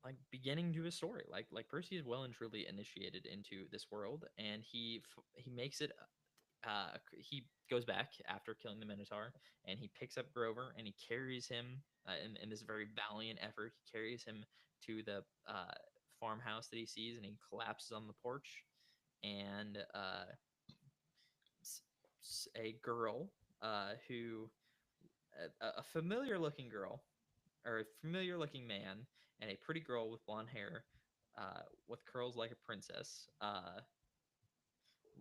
like beginning to a story. Like Percy is well and truly initiated into this world, and he makes it. He goes back after killing the Minotaur, and he picks up Grover, and he carries him in this very valiant effort. He carries him to the farmhouse that he sees, and he collapses on the porch, and a girl who a familiar looking girl or a familiar looking man and a pretty girl with blonde hair with curls like a princess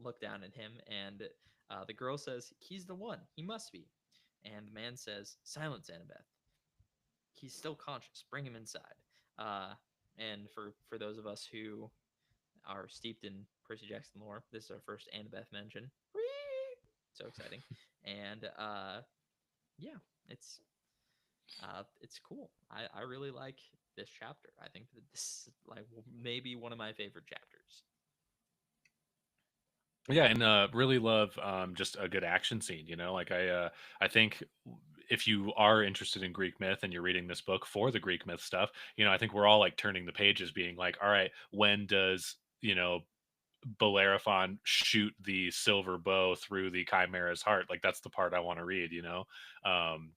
look down at him, and the girl says, "He's the one. He must be." And the man says, "Silence, Annabeth. He's still conscious. Bring him inside." Uh, and for those of us who are steeped in Percy Jackson lore, this is our first Annabeth mention. So exciting. And yeah, it's it's cool. I really like this chapter. I think that this is like maybe one of my favorite chapters. Yeah, and really love just a good action scene, you know. Like I think if you are interested in Greek myth and you're reading this book for the Greek myth stuff, you know, I think we're all like turning the pages being like, all right, when does, you know, Bellerophon shoot the silver bow through the chimera's heart? Like that's the part I want to read, you know.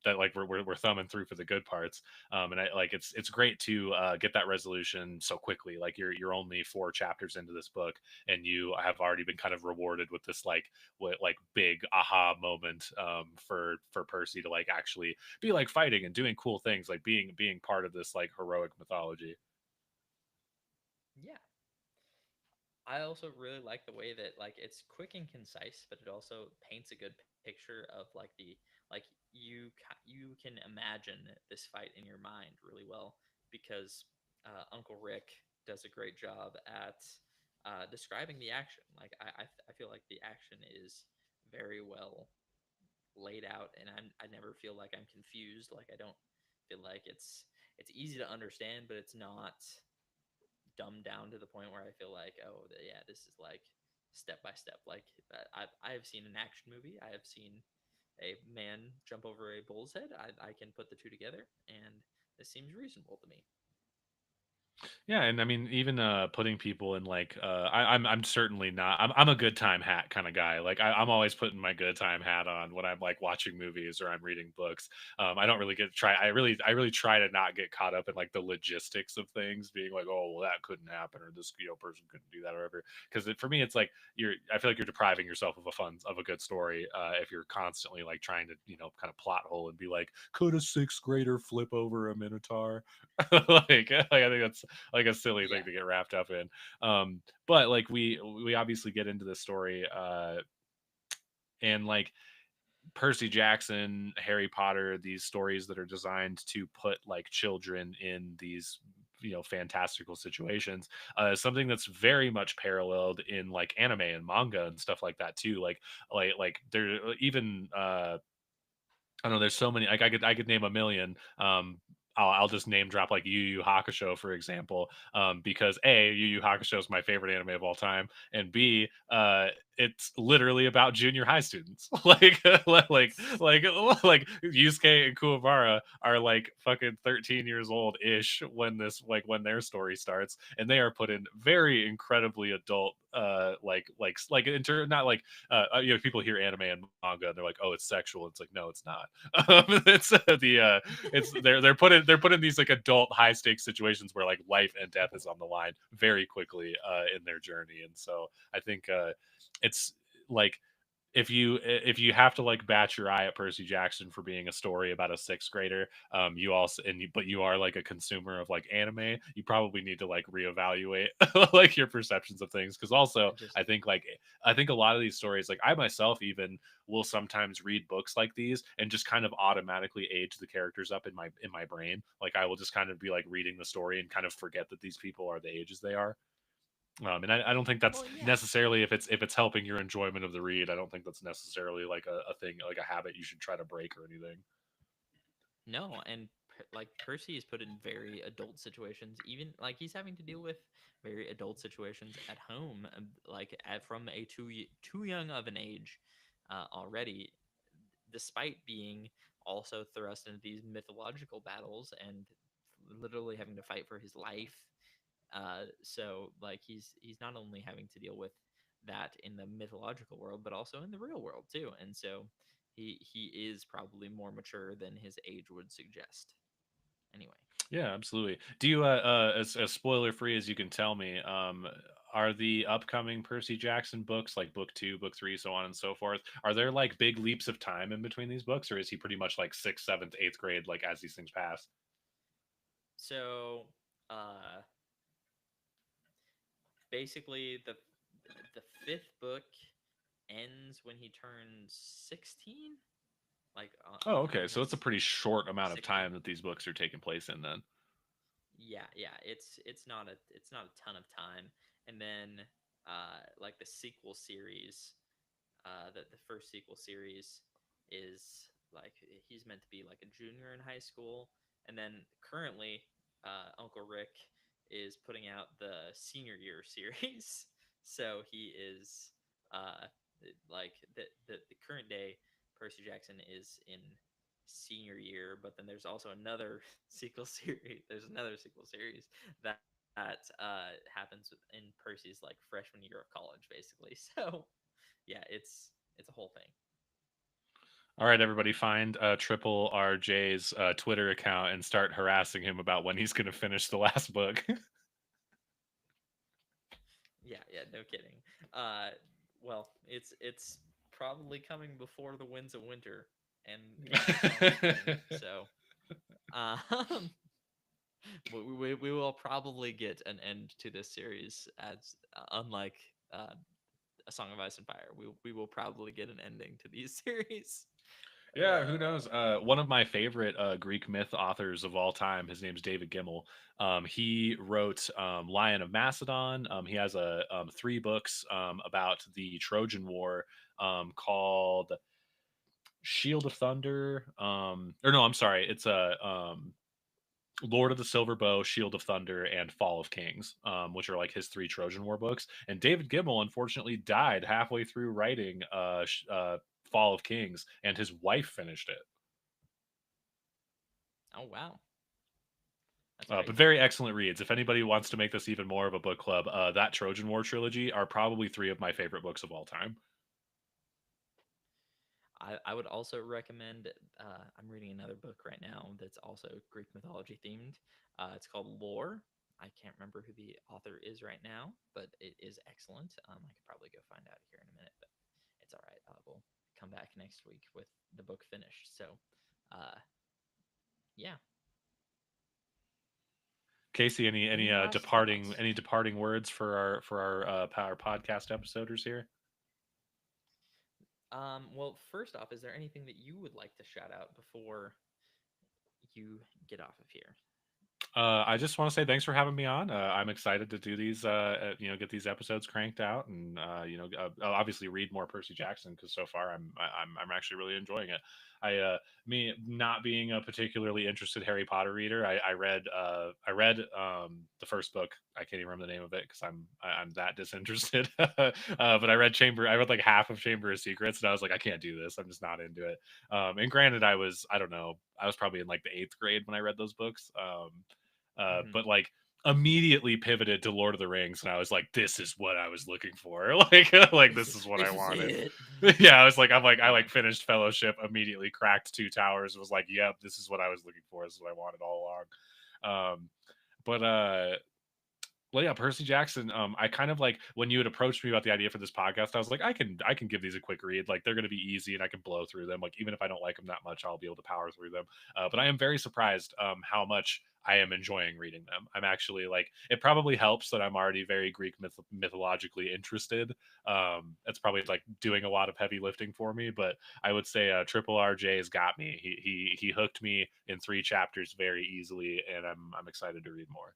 That like we're thumbing through for the good parts. And I like it's great to get that resolution so quickly. Like you're only four chapters into this book, and you have already been kind of rewarded with this like what like big aha moment for Percy to like actually be like fighting and doing cool things, like being part of this like heroic mythology. Yeah, I also really like the way that like it's quick and concise, but it also paints a good picture of like the like you can imagine this fight in your mind really well because Uncle Rick does a great job at describing the action. Like I feel like the action is very well laid out, and I never feel like I'm confused. Like I don't feel like it's easy to understand, but it's not dumbed down to the point where I feel like, oh, yeah, this is like step by step. Like I have seen an action movie. I have seen a man jump over a bull's head. I can put the two together, and this seems reasonable to me. Yeah, and I mean, even putting people in like I'm certainly not. I'm a good time hat kind of guy. Like I'm always putting my good time hat on when I'm like watching movies or I'm reading books. I don't really get try. I really try to not get caught up in like the logistics of things, being like, oh well, that couldn't happen, or this person couldn't do that, or whatever. Because for me, it's like you're. I feel like you're depriving yourself of a good story if you're constantly like trying to kind of plot hole and be like, could a sixth grader flip over a minotaur? like I think that's like a silly thing Yeah, to get wrapped up in. But like we obviously get into the story, and like Percy Jackson, Harry Potter, these stories that are designed to put like children in these fantastical situations, something that's very much paralleled in like anime and manga and stuff like that too. Like there even I don't know. There's so many. Like I could name a million. I'll just name drop like Yu Yu Hakusho for example, because A, Yu Yu Hakusho is my favorite anime of all time, and B, it's literally about junior high students. Like Yusuke and Kuwabara are like fucking 13 years old ish when their story starts, and they are put in very incredibly adult not like people hear anime and manga and they're like, oh, it's sexual. It's like, no, it's not. It's it's they're put in these like adult high stakes situations where like life and death is on the line very quickly in their journey, and so I think it's like if you have to like bat your eye at Percy Jackson for being a story about a sixth grader, you also but you are like a consumer of like anime, you probably need to like reevaluate like your perceptions of things. Because also, Just I think a lot of these stories, like I myself even will sometimes read books like these and just kind of automatically age the characters up in my brain. Like I will just kind of be like reading the story and kind of forget that these people are the ages they are. And I don't think that's well, yeah. necessarily if it's helping your enjoyment of the read. I don't think that's necessarily like a thing, like a habit you should try to break or anything. No, and like Percy is put in very adult situations. Even like he's having to deal with very adult situations at home, from a too young of an age already, despite being also thrust into these mythological battles and literally having to fight for his life. So like he's not only having to deal with that in the mythological world, but also in the real world too. And so he is probably more mature than his age would suggest. Anyway, Yeah, absolutely. Do you as spoiler free as you can tell me, are the upcoming Percy Jackson books, like book 2, book 3, so on and so forth, are there like big leaps of time in between these books, or is he pretty much like sixth, seventh, eighth grade, like as these things pass? so uh, basically the fifth book ends when he turns 16, like Oh, on okay. So it's a his pretty short amount of 16th. time that these books are taking place in then. Yeah, it's not a ton of time. And then like the sequel series, the first sequel series is like he's meant to be like a junior in high school. And then currently Uncle Rick is putting out the senior year series. So he is uh like the current day Percy Jackson is in senior year, but then there's also another sequel series. There's another sequel series that happens in Percy's like freshman year of college, basically. So yeah, it's a whole thing. All right, everybody, find Triple RJ's Twitter account and start harassing him about when he's going to finish the last book. Yeah, no kidding. Uh, well, it's probably coming before the Winds of Winter and the Song of Spring. So um, we will probably get an end to this series as unlike uh, A Song of Ice and Fire. We will probably get an ending to these series. Yeah, who knows? One of my favorite Greek myth authors of all time, his name's David Gimmel. He wrote Lion of Macedon. He has a 3 books about the Trojan War called Shield of Thunder. Or no, I'm sorry, it's a Lord of the Silver Bow, Shield of Thunder, and Fall of Kings, which are like his 3 Trojan War books. And David Gimmel unfortunately died halfway through writing Fall of Kings, and his wife finished it. Oh wow, that's But crazy. very excellent reads. If anybody wants to make this even more of a book club, that Trojan War trilogy are probably 3 of my favorite books of all time. I would also recommend. I'm reading another book right now that's also Greek mythology themed. It's called Lore. I can't remember who the author is right now, but it is excellent. I could probably go find out here in a minute, but it's all right. We'll come back next week with the book finished. So, uh, yeah. Casey, Any last thoughts? any departing words for our Power Podcast episoders here? Well, first off, is there anything that you would like to shout out before you get off of here? I just want to say thanks for having me on. I'm excited to do these, get these episodes cranked out, and I'll obviously read more Percy Jackson because so far I'm actually really enjoying it. Me not being a particularly interested Harry Potter reader, I read the first book. I can't even remember the name of it because I'm that disinterested. But I read like half of Chamber of Secrets, and I was like, I can't do this. I'm just not into it. And granted, I don't know, I was probably in like the 8th grade when I read those books. Mm-hmm. But like immediately pivoted to Lord of the Rings, and I was like, this is what I was looking for. Like this is what I This is wanted. it. Yeah, I Yeah. like finished Fellowship, immediately cracked Two Towers, was like, yep, this is what I was looking for. This is what I wanted all along. But Well, yeah, Percy Jackson. I kind of like when you had approached me about the idea for this podcast. I was like, I can give these a quick read. Like they're going to be easy, and I can blow through them. Like even if I don't like them that much, I'll be able to power through them. But I am very surprised how much I am enjoying reading them. I'm actually like it probably helps that I'm already very Greek mythologically interested. It's probably like doing a lot of heavy lifting for me. But I would say Triple RJ's got me. He hooked me in 3 chapters very easily, and I'm excited to read more.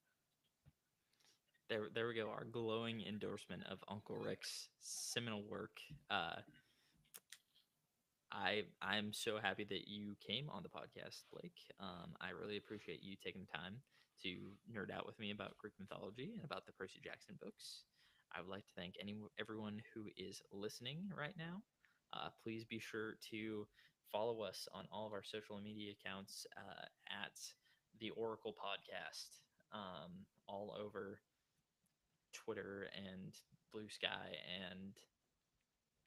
There we go. Our glowing endorsement of Uncle Rick's seminal work. I'm so happy that you came on the podcast, Blake. I really appreciate you taking the time to nerd out with me about Greek mythology and about the Percy Jackson books. I would like to thank everyone who is listening right now. Please be sure to follow us on all of our social media accounts at the Oracle Podcast, all over Twitter and Blue Sky and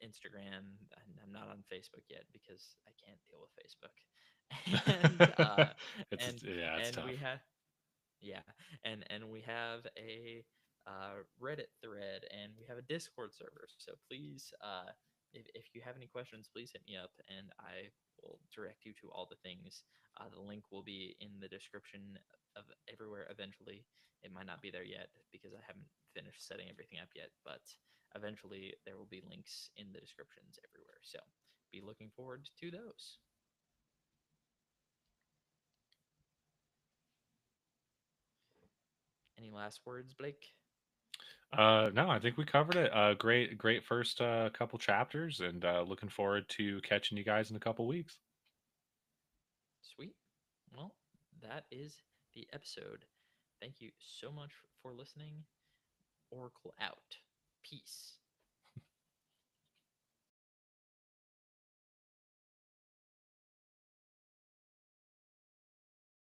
Instagram. I'm not on Facebook yet because I can't deal with Facebook. and It's yeah, it's and we tough. have yeah, and we have a Reddit thread and we have a Discord server. So please, if you have any questions, please hit me up and I will direct you to all the things. The link will be in the description of everywhere eventually. It might not be there yet because I haven't finished setting everything up yet, but eventually there will be links in the descriptions everywhere. So be looking forward to those. Any last words, Blake? No, I think we covered it. Great first couple chapters, and looking forward to catching you guys in a couple weeks. Sweet. Well, that is the episode. Thank you so much for listening. Oracle out. Peace.